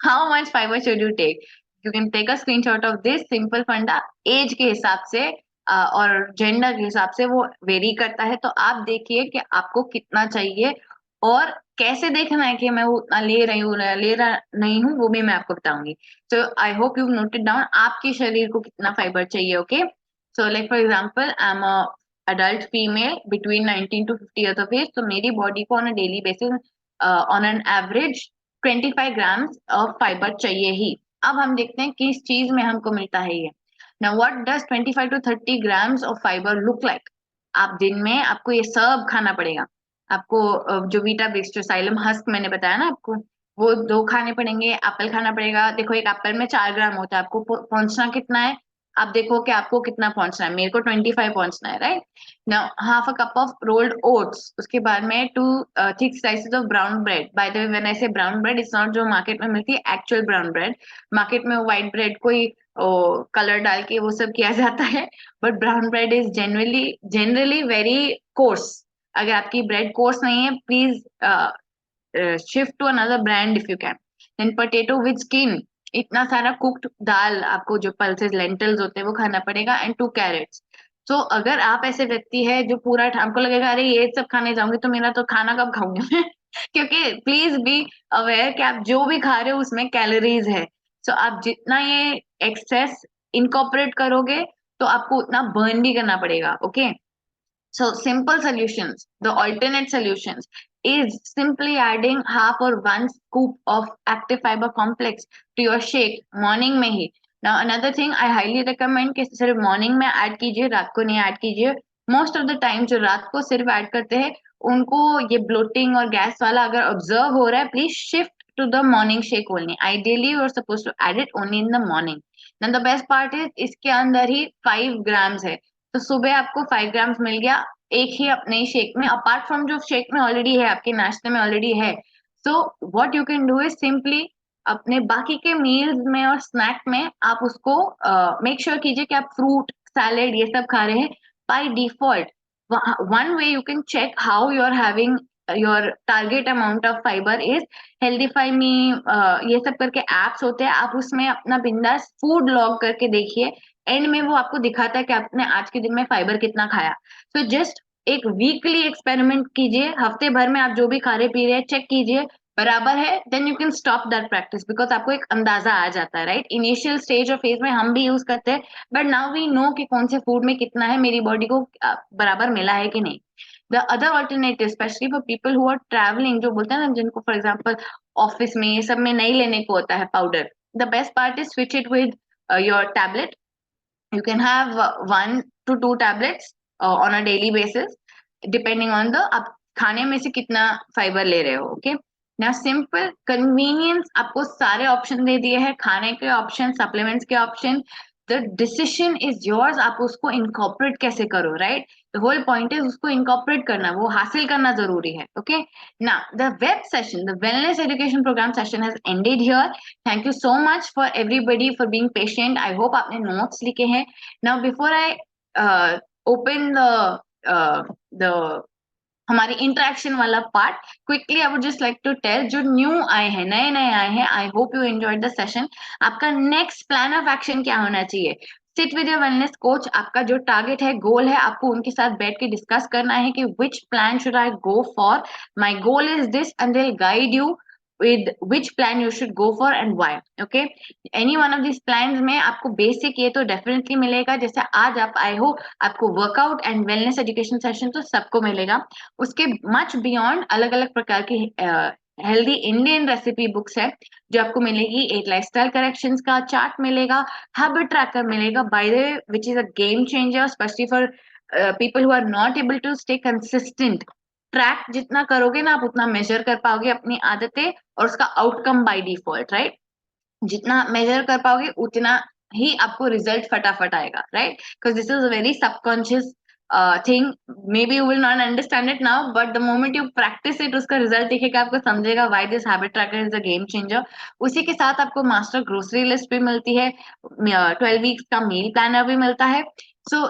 How much fibre should you take? You can take a screenshot of this simple funda. एज के हिसाब से और जेंडर के हिसाब से वो वेरी करता है, तो आप देखिए कि आपको कितना चाहिए और कैसे देखना है कि मैं वो उतना ले रही हूँ ले रहा नहीं हूँ, वो भी मैं आपको बताऊंगी. So I hope you noted down आपके शरीर को कितना फाइबर चाहिए. Okay, so like for example I am a adult female between 19 to 50 years of age, तो मेरी बॉडी को on a daily basis on an average 25 grams of fibre चाहिए ही. अब हम देखते हैं किस चीज में हमको मिलता है ये. Now what does 25 to 30 grams of fibre look like. आप दिन में आपको ये सब खाना पड़ेगा. आपको जो वीटा ब्रिक्स जो साइलम हस्क मैंने बताया ना आपको, वो 2 खाने पड़ेंगे. एप्पल खाना पड़ेगा. देखो एक एप्पल में 4 ग्राम होता है. आपको पहुंचना कितना है, आप देखो कि आपको कितना पहुंचना है. मेरे को 25 पहुंचना है, right. Now half a cup of rolled oats. उसके बाद में 2 thick slices of brown bread. By the way when I say brown bread, it's not जो मार्केट में मिलती है एक्चुअल ब्राउन ब्रेड. मार्केट में व्हाइट ब्रेड कोई कलर डाल के वो सब किया जाता है, but brown bread is generally very coarse. अगर आपकी ब्रेड कोर्स नहीं है, please shift to another brand if you can. Then potato with skin. इतना सारा कुक्ड दाल, आपको जो पल्सेस लेंटल्स होते हैं वो खाना पड़ेगा. And 2 crates. सो अगर आप ऐसे व्यक्ति है जो पूरा आपको लगेगा अरे ये सब खाने जाऊंगी तो मेरा तो खाना कब खाऊंगी मैं क्योंकि प्लीज बी अवेयर कि आप जो भी खा रहे हो उसमें कैलोरीज है. सो आप जितना ये एक्सेस इनकॉर्पोरेट करोगे तो आपको उतना बर्न भी करना पड़ेगा. Okay, so simple solutions, the alternate solutions is simply adding half or 1 scoop of active fiber complex to your shake morning में ही. Now another thing I highly recommend कि सिर्फ morning में ऐड कीजिए, रात को नहीं ऐड कीजिए. Most of the time जो रात को सिर्फ ऐड करते हैं उनको ये bloating और गैस वाला अगर observe हो रहा है, please shift to the morning shake only. Ideally you are supposed to add it only in the morning. Now the best part is इसके अंदर ही 5 grams है. तो सुबह आपको 5 ग्राम्स मिल गया एक ही अपने शेक में, अपार्ट फ्रॉम जो शेक में ऑलरेडी है, आपके नाश्ते में ऑलरेडी है. So what you can do is simply अपने बाकी के मील्स में और स्नैक में आप उसको मेक श्योर कीजिए कि आप फ्रूट सैलेड ये सब खा रहे हैं by default. One way you can check how you are having your target amount of fibre is healthify me. ये सब करके एप्स होते हैं, आप उसमें अपना बिंदास फूड लॉग करके देखिए. एंड में वो आपको दिखाता है कि आपने आज के दिन में फाइबर कितना खाया. सो जस्ट एक वीकली एक्सपेरिमेंट कीजिए, हफ्ते भर में आप जो भी खा रहे पी रहे हैं चेक कीजिए बराबर है, then you can stop that practice because आपको एक अंदाजा आ जाता है, राइट. इनिशियल स्टेज और फेज में हम भी यूज करते हैं, बट नाउ वी नो कि कौन से फूड में कितना है, मेरी बॉडी को बराबर मिला है कि नहीं. The other alternative specially for people who are travelling, जो बोलते हैं ना जिनको फॉर एग्जाम्पल ऑफिस में ये सब में नहीं लेने को होता है powder, the best part is switch it with your tablet. You can have 1 to 2 tablets on a daily basis depending on the आप खाने में से कितना फाइबर ले रहे हो. ओके, ना सिंपल कन्वीनियंस आपको सारे ऑप्शन दे दिए हैं, खाने के ऑप्शन, सप्लीमेंट्स के option. The decision is yours, आप उसको इनकॉर्पोरेट कैसे करो, right. The whole point is उसको इनकॉर्पोरेट करना, वो हासिल करना जरूरी है. ओके, ना the web session, the wellness education programme session has ended here. Thank you so much for everybody for being patient. I hope आपने नोट्स लिखे हैं. Now before I open the हमारी इंटरेक्शन वाला part, quickly I would just like to tell जो न्यू आए हैं, नए नए आए हैं, आई hope you enjoyed the session. आपका नेक्स्ट प्लान ऑफ एक्शन क्या होना चाहिए? Sit with your wellness coach. आपका जो टारगेट है, गोल है, आपको उनके साथ बैठ के डिस्कस करना है कि विच plan should I go for, my goal is this, and they will guide you with which plan you should go for and why. Okay, any one of these plans में आपको बेसिक ये तो डेफिनेटली मिलेगा. जैसे आज आप आए हो, आपको workout and wellness education session तो सबको मिलेगा. उसके मच बियॉन्ड अलग अलग प्रकार की हेल्दी इंडियन रेसिपी बुक्स है जो आपको मिलेगी. 8 लाइफस्टाइल करेक्शंस का चार्ट मिलेगा, हैबिट ट्रैकर मिलेगा, by the way which is a game changer specially for people who are not able to stay consistent. Track जितना करोगे ना आप उतना मेजर कर पाओगे अपनी आदतें और उसका आउटकम बाय डिफॉल्ट, राइट. जितना मेजर कर पाओगे उतना ही आपको रिजल्ट फटाफट आएगा, right. Because this is a very subconscious thing. May be you will not understand it now, but the moment you practice it उसका रिजल्ट दिखेगा, आपको समझेगा why this habit tracker is a game changer. उसी के साथ आपको मास्टर ग्रोसरी लिस्ट भी मिलती है, 12 वीक्स का मील प्लानर भी मिलता है. सो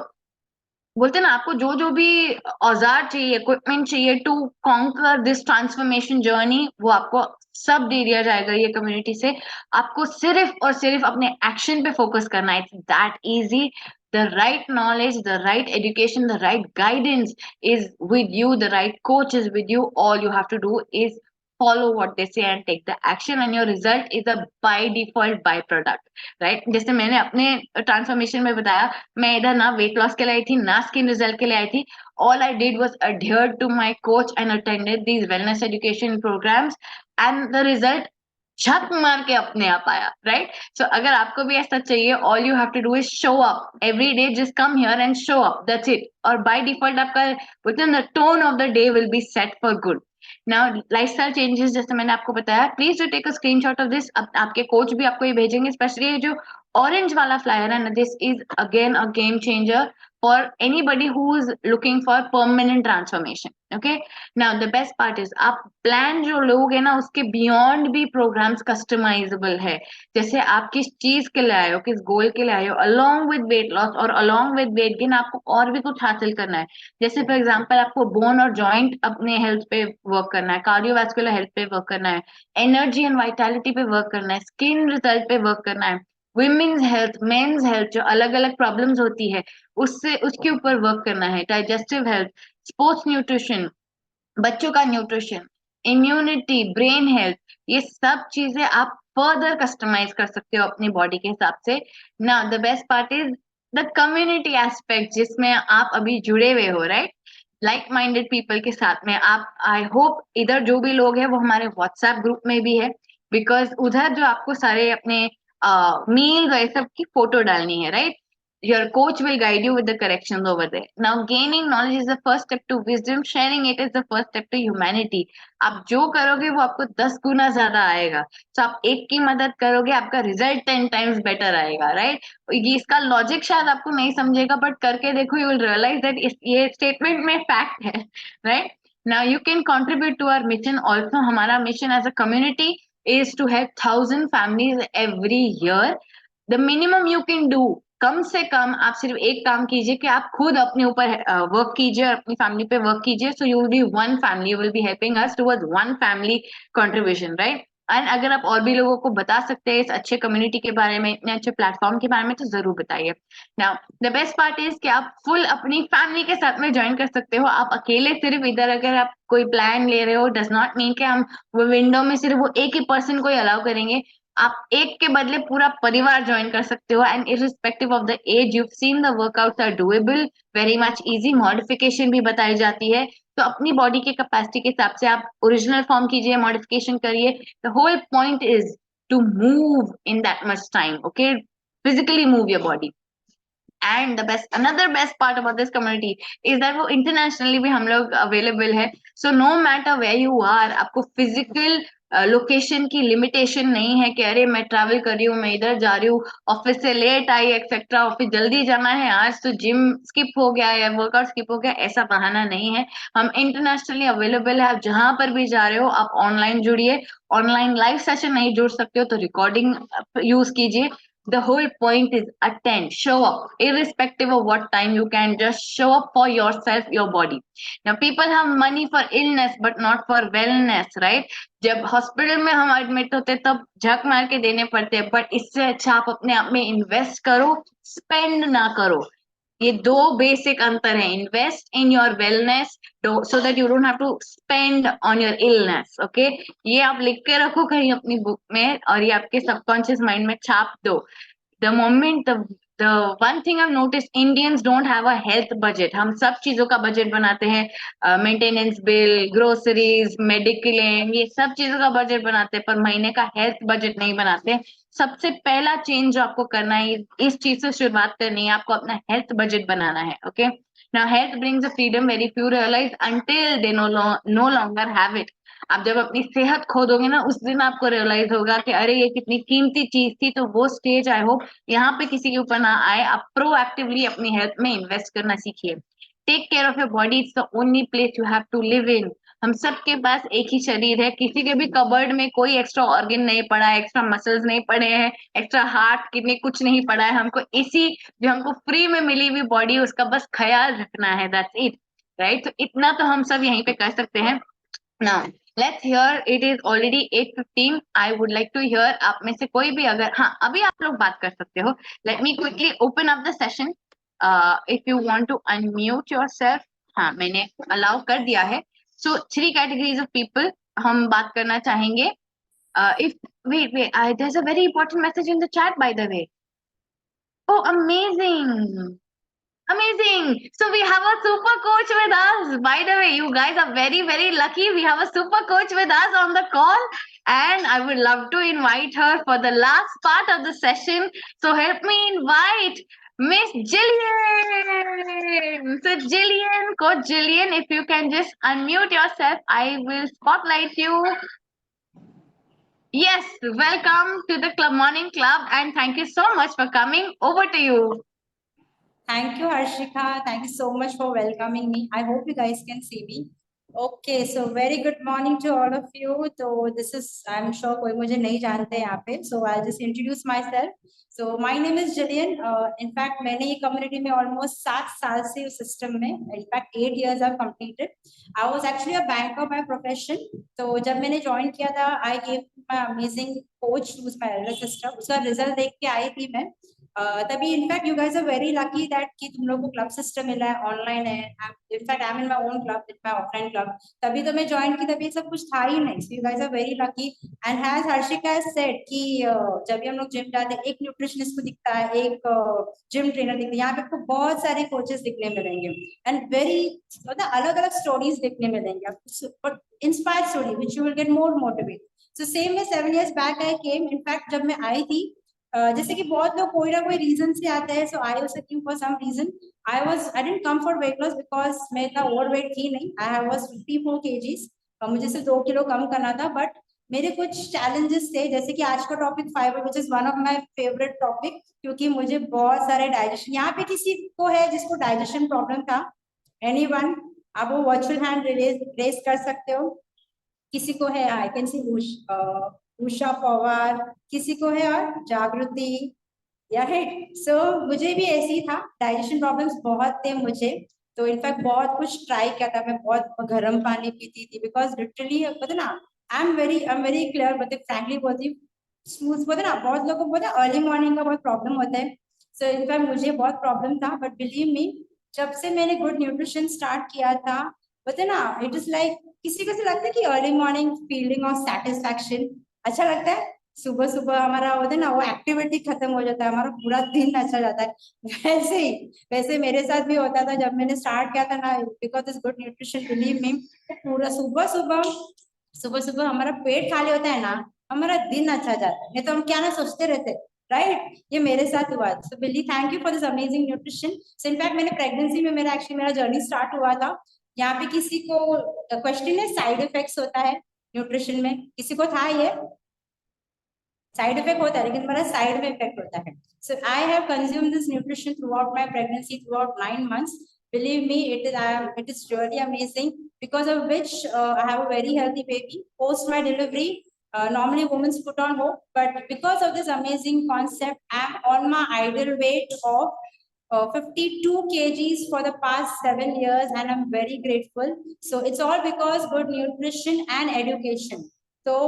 बोलते ना आपको जो जो भी औजार चाहिए, इक्विपमेंट चाहिए to conquer this transformation journey, वो आपको सब दे दिया जाएगा ये कम्युनिटी से. आपको सिर्फ और सिर्फ अपने एक्शन पे फोकस करना है. It's that easy. The right knowledge, the right education, the right guidance is with you, the right coach is with you. All you have to do is follow what they say and take the action, and your result is a by default by product, right? जैसे मैंने अपने ट्रांसफॉर्मेशन में बताया, मैं इधर ना वेट लॉस के लिए आई थी ना स्किन रिजल्ट के लिए आई थी. All I did was adhere to my coach and attended these wellness education programs, and the result झक मार के अपने आप आया, राइट? सो अगर आपको भी ऐसा चाहिए, all you have to do is show up every day, just come here and show up, that's it. और बाय डिफॉल्ट आपका बोलते हैं the tone of the day will be set for good. Now lifestyle changes, जैसे मैंने आपको बताया, please do take a screenshot of this. आपके कोच भी आपको ये भेजेंगे, स्पेशली ये जो ऑरेंज वाला फ्लायर है ना, this is again a game changer for anybody who is looking for permanent transformation. Okay, now the best part is आप प्लान जो लोगे ना उसके बियॉन्ड भी प्रोग्राम्स कस्टमाइजेबल है. जैसे आप किस चीज के लिए आए हो, किस गोल के लिए आए हो, अलोंग विद वेट लॉस और अलोंग विद वेट गेन आपको और भी कुछ हासिल करना है. जैसे फॉर एग्जांपल आपको बोन और जॉइंट अपने हेल्थ पे वर्क करना है, कार्डियोवैस्कुलर हेल्थ पे वर्क करना है, एनर्जी एंड वाइटैलिटी पे वर्क करना है, स्किन रिजल्ट पे वर्क करना है, वुमेन्स हेल्थ, मेन्स हेल्थ, जो अलग अलग प्रॉब्लम्स होती है उससे उसके ऊपर वर्क करना है, डाइजेस्टिव हेल्थ, स्पोर्ट्स न्यूट्रिशन, बच्चों का न्यूट्रिशन, इम्यूनिटी, ब्रेन हेल्थ, ये सब चीजें आप फर्दर कस्टमाइज कर सकते हो अपनी बॉडी के हिसाब से. ना the best part is the community aspect, जिसमें आप अभी जुड़े हुए हो, राइट? लाइक माइंडेड पीपल के साथ में आप, आई होप इधर जो भी लोग हैं वो हमारे व्हाट्सएप ग्रुप में भी है, बिकॉज उधर जो आपको सारे अपने मील ये सब की फोटो डालनी है, right? Your coach will guide you with the corrections over there. Now, gaining knowledge is the first step to wisdom. Sharing it is the first step to humanity. आप जो करोगे वो आपको 10 गुना ज्यादा आएगा. तो आप एक की मदद करोगे, आपका रिजल्ट 10 टाइम्स बेटर आएगा, राइट? ये इसका लॉजिक शायद आपको नहीं समझेगा, बट करके देखो, यू विल रियलाइज दैट ये स्टेटमेंट में फैक्ट है, right? Now you can contribute to our mission also. हमारा mission as a community is to help 1,000 families every year. The minimum you can do, कम से कम आप सिर्फ एक काम कीजिए कि आप खुद अपने ऊपर वर्क कीजिए और अपनी फैमिली पे वर्क कीजिए. So you will be one family, you will be helping us towards one family contribution, right? And अगर आप और भी लोगों को बता सकते हैं इस अच्छे कम्युनिटी के बारे में, इतने अच्छे प्लेटफॉर्म के बारे में, तो जरूर बताइए. Now the best part is कि आप फुल अपनी फैमिली के साथ में ज्वाइन कर सकते हो. आप अकेले सिर्फ इधर अगर आप कोई प्लान ले रहे हो, डज नॉट मीन कि हम वो विंडो में सिर्फ वो एक ही पर्सन को ही अलाउ करेंगे. आप एक के बदले पूरा परिवार ज्वाइन कर सकते हो. And irrespective of the age, you seen the workouts are doable, very much easy, modification भी बताई जाती है. तो अपनी बॉडी के कैपेसिटी के हिसाब से आप ओरिजिनल फॉर्म कीजिए, मॉडिफिकेशन करिए. The whole point is to move in that much time, okay? Physically move your body. And the best, another best part about this community is that वो इंटरनेशनली भी हम लोग अवेलेबल है. So no matter where you are, आपको फिजिकल लोकेशन की लिमिटेशन नहीं है कि अरे मैं ट्रैवल कर रही हूँ, मैं इधर जा रही हूँ, ऑफिस से लेट आई एक्सेट्रा, ऑफिस जल्दी जाना है, आज तो जिम स्किप हो गया या वर्कआउट स्किप हो गया, ऐसा बहाना नहीं है. हम इंटरनेशनली अवेलेबल है. आप जहां पर भी जा रहे हो आप ऑनलाइन जुड़िए. ऑनलाइन लाइव सेशन नहीं जुड़ सकते हो तो रिकॉर्डिंग यूज कीजिए. The whole point is attend, show up, irrespective of what time, you can just show up for yourself, your body. Now, people have money for illness, but not for wellness, right? जब हॉस्पिटल में हम एडमिट होते तब झक मार के देने पड़ते हैं, बट इससे अच्छा आप अपने आप में इन्वेस्ट करो, स्पेंड ना करो. ये दो बेसिक अंतर है. Invest in your wellness so that you don't have to spend on your illness, okay? ये आप लिख के रखो कहीं अपनी बुक में और ये आपके सबकॉन्शियस माइंड में छाप दो. The moment the one thing I've noticed, Indians don't have a health budget. हम सब चीजों का बजट बनाते हैं, मेंटेनेंस बिल, ग्रोसरीज, मेडिक्लेम, ये सब चीजों का बजट बनाते हैं, पर महीने का हेल्थ बजट नहीं बनाते. सबसे पहला चेंज जो आपको करना है, इस चीज से शुरुआत करनी है, आपको अपना हेल्थ बजट बनाना है, okay? Now health brings a freedom very few realize until they no longer have it. आप जब अपनी सेहत खो दोगे ना, उस दिन आपको रियलाइज होगा कि अरे ये कितनी कीमती चीज थी. तो वो स्टेज आई होप यहाँ पे किसी के ऊपर ना आए. आप प्रोएक्टिवली अपनी हेल्थ में इन्वेस्ट करना सीखिए. Take care of your body, it's the only place you have to live in. हम सबके पास एक ही शरीर है, किसी के भी कबर्ड में कोई एक्स्ट्रा ऑर्गन नहीं पड़ा है, एक्स्ट्रा मसल्स नहीं पड़े हैं, एक्स्ट्रा हार्ट किडनी कुछ नहीं पड़ा है. हमको इसी जो हमको फ्री में मिली हुई बॉडी, उसका बस ख्याल रखना है, दैट्स इट, राइट? तो इतना तो हम सब यहीं पे कर सकते हैं. Now, let's hear. It is already 8:15. I would like to hear आप में से कोई भी अगर, हाँ अभी आप लोग बात कर सकते हो. Let me quickly open up the session. If you want to unmute yourself, हाँ मैंने allow कर दिया है. So 3 categories of people. हम बात करना चाहेंगे. If wait, there's a very important message in the chat, by the way. Oh, amazing! Amazing! So we have a super coach with us. By the way, you guys are very, very lucky. We have a super coach with us on the call, and I would love to invite her for the last part of the session. So help me invite Miss Jillian. So Jillian, Coach Jillian, if you can just unmute yourself, I will spotlight you. Yes, welcome to the Club Morning Club, and thank you so much for coming. Over to you. Thank you, Harshika. Thank you so much for welcoming me. I hope you guys can see me. Okay, so very good morning to all of you. So this is, I'm sure कोई मुझे नहीं जानते यहाँ पे. So I'll just introduce myself. So my name is Jillian. In fact, मैंने ये community में almost 7 साल से उस system में. In fact, 8 years I've completed. I was actually a banker by profession. तो जब मैंने join किया था, I gave my amazing coach who's my elder sister. उसका result देख के आई थी मैं. तभी in fact you guys are very lucky that कि तुम लोगों को क्लब सिस्टम मिला है, ऑनलाइन है. In fact I am in my own club, in my offline club. तभी तो मैं ज्वाइन की, तभी सब कुछ था ही नहीं. So you guys are very lucky. And has Harshika has said कि जब भी हम लोग जिम जाते हैं, एक न्यूट्रिशनिस्ट को दिखता है, एक जिम ट्रेनर दिखता है. यहाँ पे आपको बहुत सारे कोचेस दिखने मिलेंगे एंड वेरी मतलब अलग अलग स्टोरीज दिखने मिलेंगे आपको, inspired story which you will get more motivate. So same में 7 years back I came. In fact जब मैं आई थी, जैसे कि बहुत लोग कोई ना कोई रीजन से आते हैं. So I was looking for some reason. I didn't come for weight loss because मैं इतना ओवरवेट थी नहीं. आई वाज 54 kgs. मुझे सिर्फ 2 किलो कम करना था. बट मेरे कुछ चैलेंजेस थे, जैसे कि आज का topic fibre, which is one of my favourite topic, क्योंकि मुझे बहुत सारे डाइजेशन, यहाँ पे किसी को है जिसको डाइजेशन प्रॉब्लम था? एनीवन? आप वो वर्चुअल हैंड रेज कर सकते हो. किसी को है? I can see Usha Pawar. किसी को है? और जागृति या हिट. सो मुझे भी ऐसी था, डाइजेशन प्रॉब्लम्स बहुत थे मुझे. तो इनफैक्ट बहुत कुछ ट्राई किया था. मैं बहुत गर्म पानी पीती थी बिकॉज लिटरली पता ना, आई एम वेरी क्लियर, मतलब फ्रैंकली बोलती स्मूथ. पता ना, बहुत लोगों को पता अर्ली मॉर्निंग का बहुत प्रॉब्लम होता है. सो इनफैक्ट मुझे बहुत प्रॉब्लम था. बट बिलीव मी, जब से मैंने गुड न्यूट्रिशन स्टार्ट किया था, पता ना, इट इज लाइक, किसी को लगता है कि early morning feeling of satisfaction अच्छा लगता है. सुबह सुबह हमारा होता है ना, वो एक्टिविटी खत्म हो जाता है, हमारा पूरा दिन अच्छा जाता है. वैसे मेरे साथ भी होता था जब मैंने स्टार्ट किया था ना. Because this good nutrition, believe me, पूरा सुबह सुबह हमारा पेट खाली होता है ना, हमारा दिन अच्छा जाता है. नहीं तो हम क्या ना सोचते रहते, राइट? ये मेरे साथ हुआ. So Billy, thank you for this amazing nutrition. So in fact मैंने प्रेगनेंसी में मेरा जर्नी स्टार्ट हुआ था. यहाँ पे किसी को क्वेश्चन है, साइड इफेक्ट्स होता है न्यूट्रिशन में? किसी को था ये? साइड इफेक्ट होता है, लेकिन हमारा साइड में इफेक्ट होता है. So I have consumed this nutrition through my pregnancy, through 9 months. Believe me, it is really amazing, because of which I have a very healthy baby. Post my delivery, normally women put on hope, but because of this amazing concept, I am on my ideal weight of 52 kgs for the past 7 years, and I'm very grateful. So it's all because good nutrition and education. तो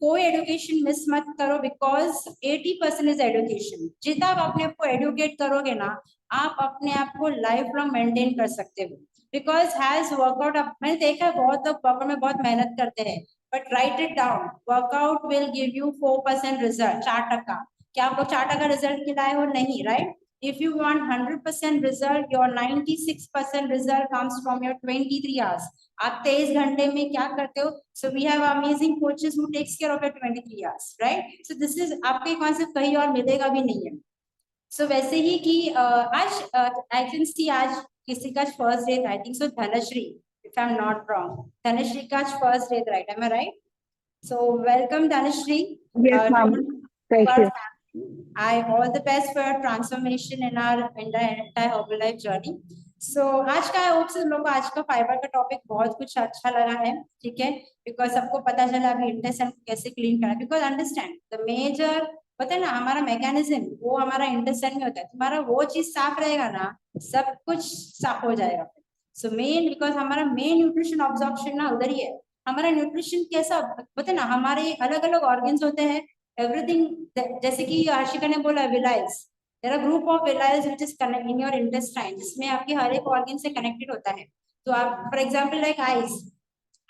कोई एडुकेशन मिस मत करो, बिकॉज 80% इज एडुकेशन. जितना आप अपने आप को एडुकेट करोगे ना, आप अपने आप को लाइफ लॉन्ग मेंटेन कर सकते हो. बिकॉज हैज वर्कआउट, मैंने देखा है बहुत लोग वर्कआउट में बहुत मेहनत करते हैं, but right it down. Workout will give you 4% result, 4%. क्या आप लोग 4% रिजल्ट के लाए हो? नहीं, right? If you want 100% result, your 96% result comes from your 23 hours. आप 23 घंटे में क्या करते हो? So we have amazing coaches who takes care of your 23 hours, right? So this is, आपके कॉन्सेप्ट कहीं और मिलेगा भी नहीं है. So वैसे ही कि आज I can see आज किसी का first day, I think so Dhanashree, if I'm not wrong, Dhanashree का first day, right? Am I right? So welcome Dhanashri. Yes, ma'am. Thank you. I all the best for your transformation in our entire Herbalife journey. So आज का होप से लोगों को आज का फाइबर का टॉपिक बहुत कुछ अच्छा लगा है, ठीक है? बिकॉज सबको पता चला अभी इंटेस्टाइन कैसे क्लीन करना. बिकॉज अंडरस्टैंड द मेजर, पता है ना, हमारा मैकेनिज्म वो हमारा इंटेस्टाइन में होता है. तुम्हारा वो चीज साफ रहेगा ना, सब कुछ साफ हो जाएगा. सो मेन, बिकॉज हमारा मेन न्यूट्रिशन ऑब्जॉर्प्शन ना उधर ही है. हमारा न्यूट्रिशन कैसा, पता है ना, हमारे अलग अलग ऑर्गन्स होते हैं, एवरीथिंग. जैसे कि हर्षिका ने बोला villi, there are group of villi which is connect in your intestine, जिसमें आपके हर एक ऑर्गन से कनेक्टेड होता है. तो आप for example like eyes,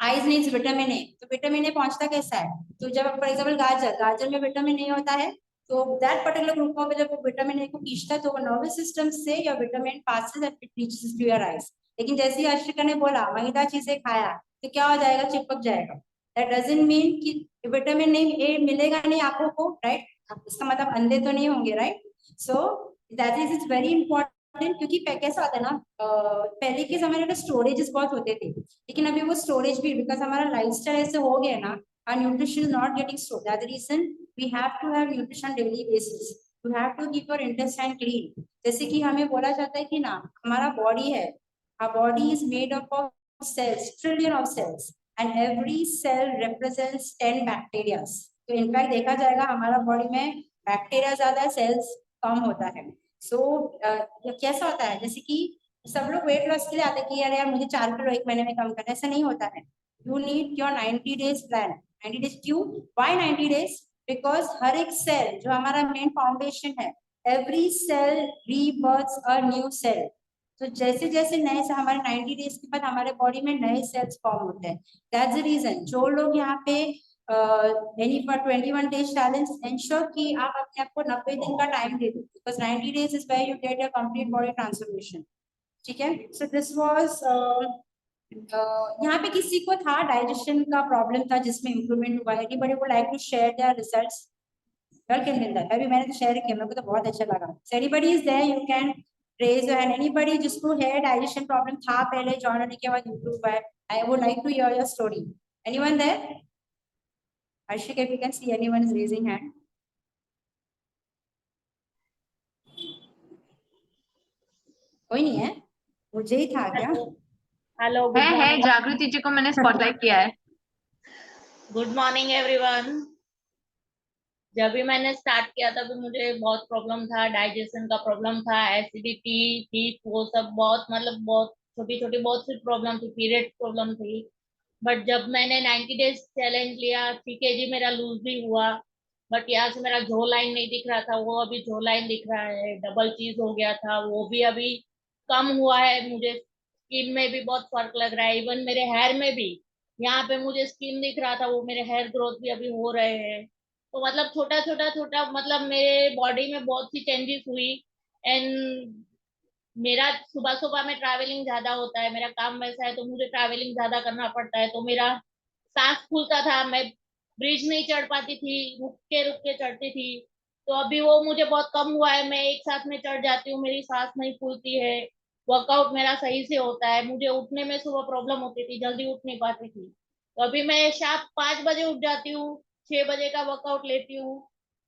eyes needs vitamin A, तो विटामिन ए पहुंचता कैसा है? तो जब फॉर एग्जाम्पल गाजर में विटामिन ए होता है, तो दैट पर्टिकुलर ग्रुप ऑफ जब वो विटामिन ए को खींचता है तो वो नर्वस सिस्टम से या vitamin passes and it reaches to your eyes. लेकिन जैसे ही अर्शिका ने बोला मैदा चीजें खाया तो क्या हो जाएगा? चिपक जाएगा। दैट डजंट मीन कि विटामिन ए मिलेगा नहीं आंखों को, राइट? इसका मतलब अंधे तो नहीं होंगे, right? So that is it's very important, क्योंकि कैसा होता है ना, पहले के जमाने में स्टोरेजेस बहुत होते थे, लेकिन अभी वो स्टोरेज भी, बिकॉज हमारा लाइफस्टाइल ऐसे हो गया ना, our nutrition is not getting stored. That's the reason we have to have nutrition on daily basis. You have to keep your intestine clean. जैसे कि हमें बोला जाता है कि ना हमारा बॉडी है, our body is made up of cells, trillion of cells, and every cell represents 10 bacteria. तो इनफैक्ट देखा जाएगा हमारा बॉडी में बैक्टीरिया ज्यादा है, सेल्स कम होता है। सो कैसा होता है, जैसे कि सब लोग वेट लॉस के लिए आते हैं कि यार मुझे 4 किलो एक महीने में कम करना है, ऐसा नहीं होता है। You need your 90 days plan. 90 days क्यों? Why 90 days? बिकॉज हर एक सेल जो हमारा मेन फाउंडेशन है, every cell rebirths a new cell. तो जैसे जैसे नए से हमारे 90 डेज के बाद हमारे बॉडी में नए सेल्स फॉर्म होते हैं। दैट्स द रीजन जो लोग यहाँ पे any for 21 days challenge ensure कि आप अपने आप को 90 दिन का टाइम दे दो, because 90 days is where you get your complete body transformation. ठीक है? सो दिस वाज यहाँ पे किसी को था डाइजेशन का प्रॉब्लम था जिसमें इंप्रूवमेंट हुआ है? Anybody would like to share their results? Well can do that. अभी मैंने तो शेयर किया, मेरे को तो बहुत अच्छा लगा। So anybody is there, you can raise your hand. Anybody जिसको है डाइजेशन प्रॉब्लम था पहले, जॉइन होने के बाद इंप्रूव हुआ है? I would like to hear your story. Anyone there? Arshika, if you can see anyone is raising hand. कोई नहीं है? मुझे ही था क्या? हेलो, है जागृति जी को मैंने स्पॉटलाइट किया है। Good morning everyone. जब भी मैंने स्टार्ट किया था तो मुझे बहुत प्रॉब्लम था, डाइजेशन का प्रॉब्लम था, एसिडिटी थी, वो सब बहुत मतलब बहुत छोटी छोटी बहुत सी प्रॉब्लम थी, पीरियड प्रॉब्लम थी। बट जब मैंने 90 डेज चैलेंज लिया, 3 kg मेरा लूज भी हुआ। बट यहाँ से मेरा जो लाइन नहीं दिख रहा था वो अभी जो लाइन दिख रहा है, डबल चीज हो गया था वो भी अभी कम हुआ है। मुझे स्किन में भी बहुत फर्क लग रहा है, इवन मेरे हेयर में भी। यहाँ पे मुझे स्किन दिख रहा था, वो मेरे हेयर ग्रोथ भी अभी हो रहे हैं। तो मतलब छोटा छोटा छोटा मतलब मेरे बॉडी में बहुत सी चेंजेस हुई। एंड मेरा सुबह सुबह में ट्रैवलिंग ज्यादा होता है, मेरा काम वैसा है तो मुझे ट्रैवलिंग ज्यादा करना पड़ता है, तो मेरा सांस फूलता था, मैं ब्रिज नहीं चढ़ पाती थी, रुक के चढ़ती थी। तो अभी वो मुझे बहुत कम हुआ है, मैं एक साथ में चढ़ जाती हूँ, मेरी सांस नहीं फूलती है। वर्कआउट मेरा सही से होता है। मुझे उठने में सुबह प्रॉब्लम होती थी, जल्दी उठ नहीं पाती थी, तो अभी मैं शाम 5 बजे उठ जाती हूँ, 6 बजे का वर्कआउट लेती हूँ।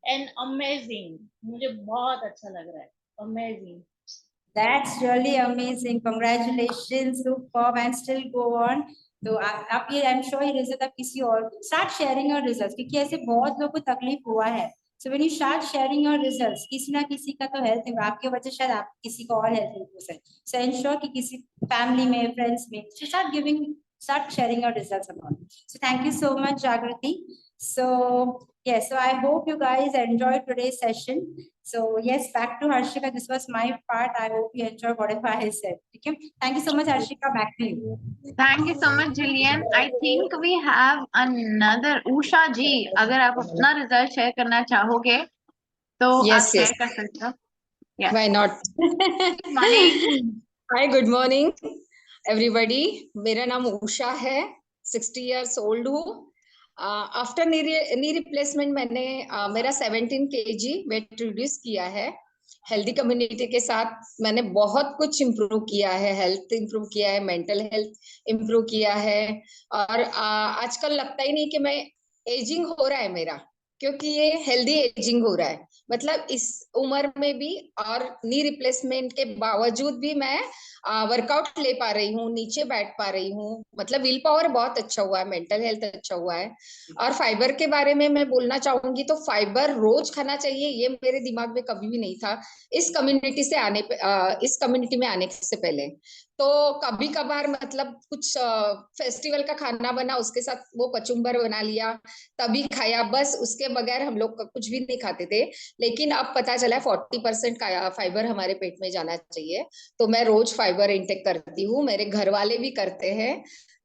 एंड अमेजिंग, मुझे बहुत अच्छा लग रहा है, amazing. That's really amazing. Congratulations, superb, and still go on. तो आप ये, आई एम श्योर ये रिजल्ट आप किसी और स्टार्ट शेयरिंग योर रिजल्ट्स, क्योंकि ऐसे बहुत लोगों को तकलीफ हुआ है। So when you start sharing your results, किसी ना किसी का तो हेल्थ, आपके वजह शायद आप किसी को और हेल्थ इश्यूज है, सो एंश्योर कि किसी फैमिली में, फ्रेंड्स में, so start giving, start sharing your results about it. So thank you so much, Jagriti. So yes, so I hope you guys enjoyed today's session. So yes, back to Harshika. This was my part. I hope you enjoyed whatever I said. Okay. Thank you so much, Harshika. Back to you. Thank you so much, Jillian. I think we have another Usha ji. अगर आप अपना रिजल्ट शेयर करना चाहोगे तो Yes, आप शेयर yes. कर सकते हो। Yeah. Why not? Good morning. Hi, good morning, everybody. मेरा नाम उषा है, 60 years old हूँ। आफ्टर नी रिप्लेसमेंट मैंने मेरा 17 kg वेट रिड्यूस किया है। हेल्दी कम्युनिटी के साथ मैंने बहुत कुछ इम्प्रूव किया है, हेल्थ इम्प्रूव किया है, मेंटल हेल्थ इम्प्रूव किया है। और आजकल लगता ही नहीं कि मैं एजिंग हो रहा है मेरा, क्योंकि ये हेल्दी एजिंग हो रहा है। मतलब इस उम्र में भी और नी रिप्लेसमेंट के बावजूद भी मैं वर्कआउट ले पा रही हूँ, नीचे बैठ पा रही हूँ। मतलब विल पावर बहुत अच्छा हुआ है, मेंटल हेल्थ अच्छा हुआ है। और फाइबर के बारे में मैं बोलना चाहूंगी तो फाइबर रोज खाना चाहिए, ये मेरे दिमाग में कभी भी नहीं था इस कम्युनिटी से आने पे, इस कम्युनिटी में आने से पहले। तो कभी कभार मतलब कुछ फेस्टिवल का खाना बना, उसके साथ वो कचुम्बर बना लिया, तभी खाया, बस उसके बगैर हम लोग कुछ भी नहीं खाते थे। लेकिन अब पता चला 40% का फाइबर हमारे पेट में जाना चाहिए, तो मैं रोज फाइबर इंटेक करती हूँ, मेरे घर वाले भी करते हैं।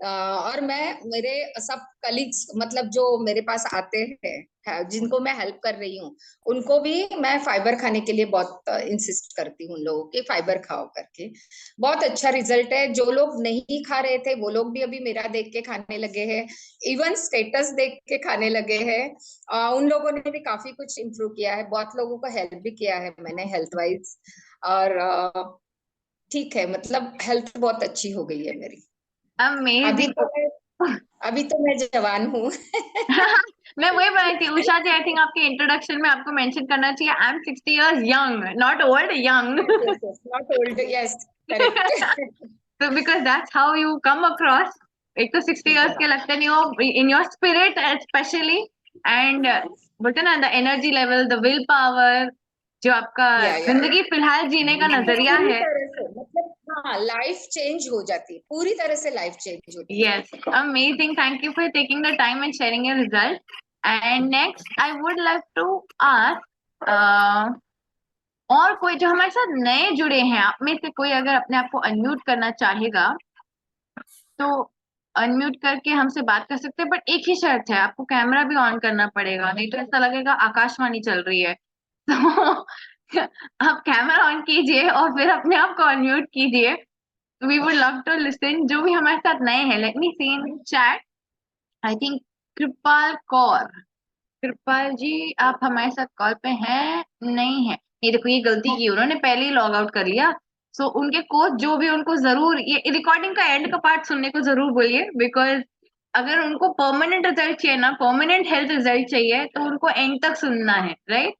और मैं मेरे सब कलीग्स मतलब जो मेरे पास आते हैं जिनको मैं हेल्प कर रही हूँ उनको भी मैं फाइबर खाने के लिए बहुत इंसिस्ट करती हूँ उन लोगों के फाइबर खाओ करके। बहुत अच्छा रिजल्ट है। जो लोग नहीं खा रहे थे वो लोग भी अभी मेरा देख के खाने लगे हैं। इवन स्टेटस देख के खाने लगे हैं। उन लोगों ने भी काफी कुछ इम्प्रूव किया है। बहुत लोगों को हेल्प भी किया है मैंने हेल्थ वाइज। और ठीक है मतलब हेल्थ बहुत अच्छी हो गई है मेरी। अभी अमेजिंग। तो मैं अभी तो मैं जवान हूँ। मैं वही बोली थी उषा जी, आई थिंक आपके इंट्रोडक्शन में आपको मेंशन करना चाहिए, I am 60 years young, not old, young. Not old, yes correct. तो because that's how you come across. एक तो 60 years के लगते नहीं हो in your spirit specially, and बोलते ना the energy level, the will power, जो आपका या जिंदगी फिलहाल जीने का नजरिया पूरी है। तरह से मतलब हाँ लाइफ चेंज हो जाती है। पूरी तरह से लाइफ चेंज होती है। Yes, amazing. Thank you for taking the time and sharing your result. And next, I would like to ask, और कोई जो हमारे साथ नए जुड़े हैं, आप में से कोई अगर अपने आप को अनम्यूट करना चाहेगा तो अनम्यूट करके हमसे बात कर सकते हैं, बट एक ही शर्त है, आपको कैमरा भी ऑन करना पड़ेगा, नहीं तो ऐसा लगेगा आकाशवाणी चल रही है। तो आप कैमरा ऑन कीजिए और फिर अपने आप को अनम्यूट कीजिए। We would love to listen. जो भी हमारे साथ नए हैं, let me see in chat. I think Kripal Kaur, Kripal ji आप हमारे साथ कॉल पे हैं? नहीं है। ये देखो, ये गलती की उन्होंने, पहले ही लॉग आउट कर लिया। सो उनके कोच जो भी, उनको जरूर ये रिकॉर्डिंग का एंड का पार्ट सुनने को जरूर बोलिए, बिकॉज अगर उनको परमानेंट रिजल्ट चाहिए ना, परमानेंट हेल्थ रिजल्ट चाहिए, तो उनको एंड तक सुनना है, राइट।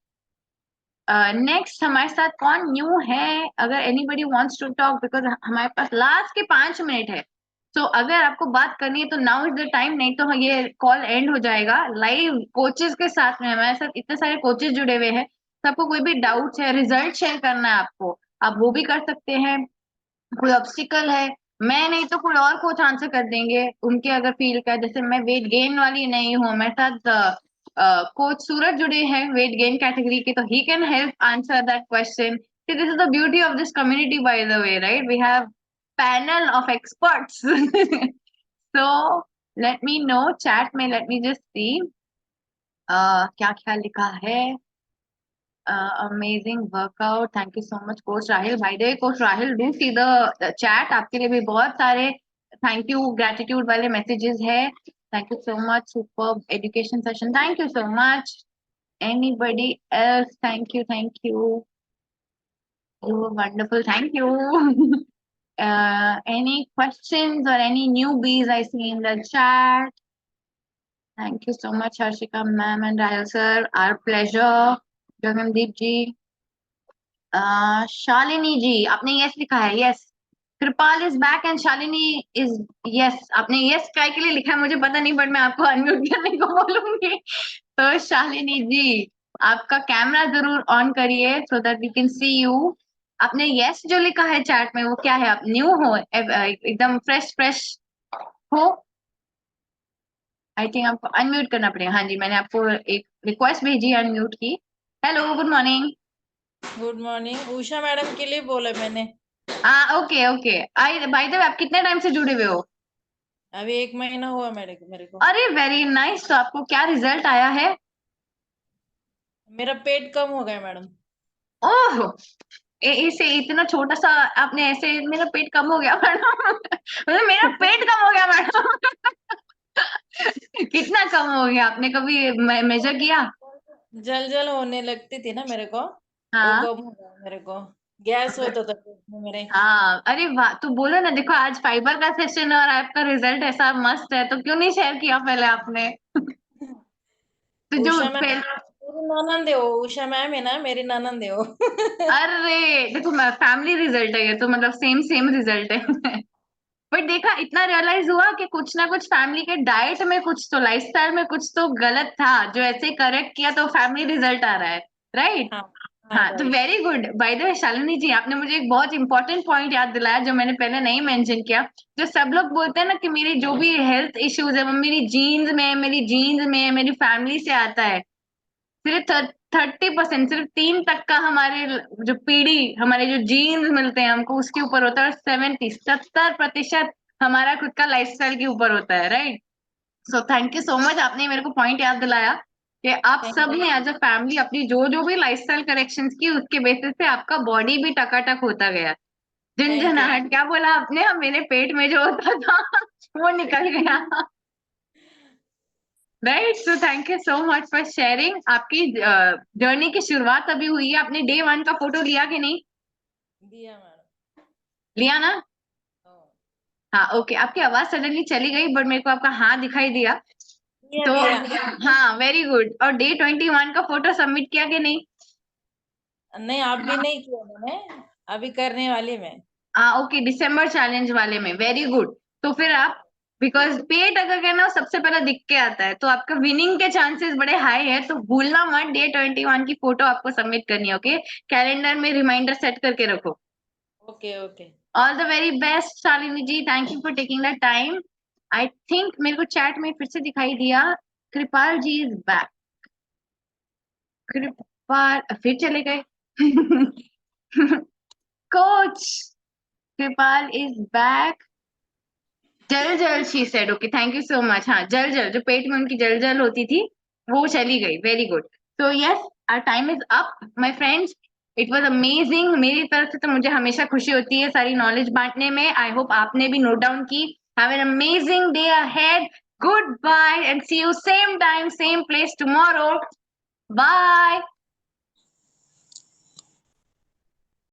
नेक्स्ट हमारे साथ कौन न्यू है? अगर anybody wants to talk, because हमारे पास लास्ट के 5 मिनट है। तो अगर आपको बात करनी है तो नाउ इज द टाइम, नहीं तो ये कॉल एंड हो जाएगा। लाइव कोचेस के साथ में, हमारे साथ इतने सारे कोचेस जुड़े हुए हैं। सबको कोई भी डाउट है, रिजल्ट शेयर करना है आपको, आप वो भी कर सकते हैं। कोई ऑब्स्टिकल है, मैं नहीं तो कोई और कोच आंसर कर देंगे उनके अगर फील्ड का। जैसे मैं वेट गेन वाली नहीं हूँ, मेरे साथ कोच सूरज जुड़े हैं वेट गेन कैटेगरी के, तो he can help answer that question. This is the beauty of this community by the way, right, we have panel of experts. So let me know chat में, लेट मी जस्ट सी क्या क्या लिखा है। Amazing workout, thank you so much coach Rahil. भाई दे coach Rahil, do see the chat, आपके लिए भी बहुत सारे थैंक यू ग्रेटिट्यूड वाले मैसेजेस है। Thank you so much, super education session, thank you so much. Anybody else? Thank you, thank you, you wonderful, thank you. Any questions or any newbies I see in the chat? Thank you so much, Harshika ma'am and Rahul sir. Our pleasure. Gagandeep ji. Shalini ji आपने यस लिखा है, yes. Kripal is back and Shalini is yes. आपने यस काय के लिए लिखा है मुझे पता नहीं, बट मैं आपको अनम्यूट करने को बोलूंगी। तो शालिनी जी आपका कैमरा जरूर ऑन करिए so that we can see you. आपने यस जो लिखा है चैट में वो क्या है? आप न्यू हो, एकदम फ्रेश फ्रेश हो? आई थिंक आपको अनम्यूट करना पड़ेगा। हाँ जी, मैंने आपको एक रिक्वेस्ट भेजी, अनम्यूट की। Hello, good morning. Good morning, Usha madam के लिए बोला मैंने। हाँ okay okay. I by the way, आप कितने टाइम से जुड़े हुए हो? अभी 1 महीना हुआ मेरे को। अरे वेरी नाइस। तो आपको क्या रिजल्ट आया है? मेरा पेट कम हो गया मैडम। ओह, इसे इतना छोटा सा आपने ऐसे, मेरा पेट कम हो गया मैडम। मतलब मेरा पेट कम हो गया मैडम। कितना कम हो गया? आपने कभी मेजर किया? जल होने लगती थी ना मेरे को, वो हाँ कम हो गया मेरे को। गैस होता था पेट में मेरे। हाँ, अरे वाह। तो बोलो ना, देखो आज फाइबर का सेशन है और आपका रिजल्ट ऐसा मस्त है, तो क्यों नहीं शेयर किया पहले आपने? तो जो उषा मैम पहले, मेरी ननंद है वो, उषा मैम है ना मेरी ननंद है वो। अरे देखो फैमिली रिजल्ट है ये तो, मतलब सेम सेम रिजल्ट है। बट देखा, इतना रियलाइज हुआ कि कुछ ना कुछ फैमिली के डाइट में, कुछ तो लाइफस्टाइल में कुछ तो गलत था, जो ऐसे करेक्ट किया तो फैमिली रिजल्ट आ रहा है, राइट। हाँ हाँ हाँ तो right. Very good. By the way Shalini ji, आपने मुझे एक बहुत इंपॉर्टेंट पॉइंट याद दिलाया जो मैंने पहले नहीं मेंशन किया। जो सब लोग बोलते हैं ना कि मेरी जो भी हेल्थ इश्यूज है वो मेरी जीन्स में, मेरी जीन्स में, मेरी फैमिली से आता है। सिर्फ 30%, सिर्फ 3 तक का हमारे जो पीढ़ी, हमारे जो जीन्स मिलते हैं हमको, उसके ऊपर होता है। 70-70% हमारा खुद का लाइफस्टाइल के ऊपर होता है, right? So thank you so much, आपने मेरे को पॉइंट याद दिलाया कि आप Thank सब ने एज अ फैमिली अपनी जो जो भी लाइफस्टाइल करेक्शंस की, उसके बेसिस पे आपका बॉडी भी टकाटक होता गया। झंझनाहट क्या बोला आपने? मेरे पेट में जो होता था वो निकल गया। Right, so thank you so much for sharing. आपकी जर्नी की शुरुआत अभी हुई है, आपने डे 1 का फोटो लिया कि नहीं? दिया मैडम। लिया ना? हाँ, हाँ, ओके। आपकी आवाज सडनली चली गई, बट मेरे को आपका हाँ दिखाई दिया। दिया तो दिया। हाँ, वेरी गुड। और डे 21 का फोटो सबमिट किया कि नहीं? नहीं, आप भी नहीं किया मैंने, अभी करने वाली मैं। ओके, दिसंबर चैलेंज वाले में, वेरी गुड। तो फिर आप, बिकॉज पेट अगर कहना सबसे पहले दिख के आता है, तो आपका विनिंग के चांसेस बड़े हाई है। तो भूलना मत, डे 21 की फोटो आपको सबमिट करनी है। ओके, कैलेंडर में रिमाइंडर सेट करके रखो। Okay okay. All the very best Shalini ji, thank you for taking the time. I think मेरे को चैट में फिर से दिखाई दिया, कृपाल जी इज बैक। कृपाल फिर चले गए। Coach Kripal is back. जल जल she said, okay thank you so much. हाँ, जल जल, जो पेट में उनकी जल जल होती थी वो चली गई, very good. So yes, our time is up my friends. It was amazing. मेरी तरफ से तो मुझे हमेशा खुशी होती है सारी नॉलेज बांटने में। आई होप आपने भी नोट डाउन की। Have an amazing day ahead. Goodbye and see you same time same place tomorrow. Bye.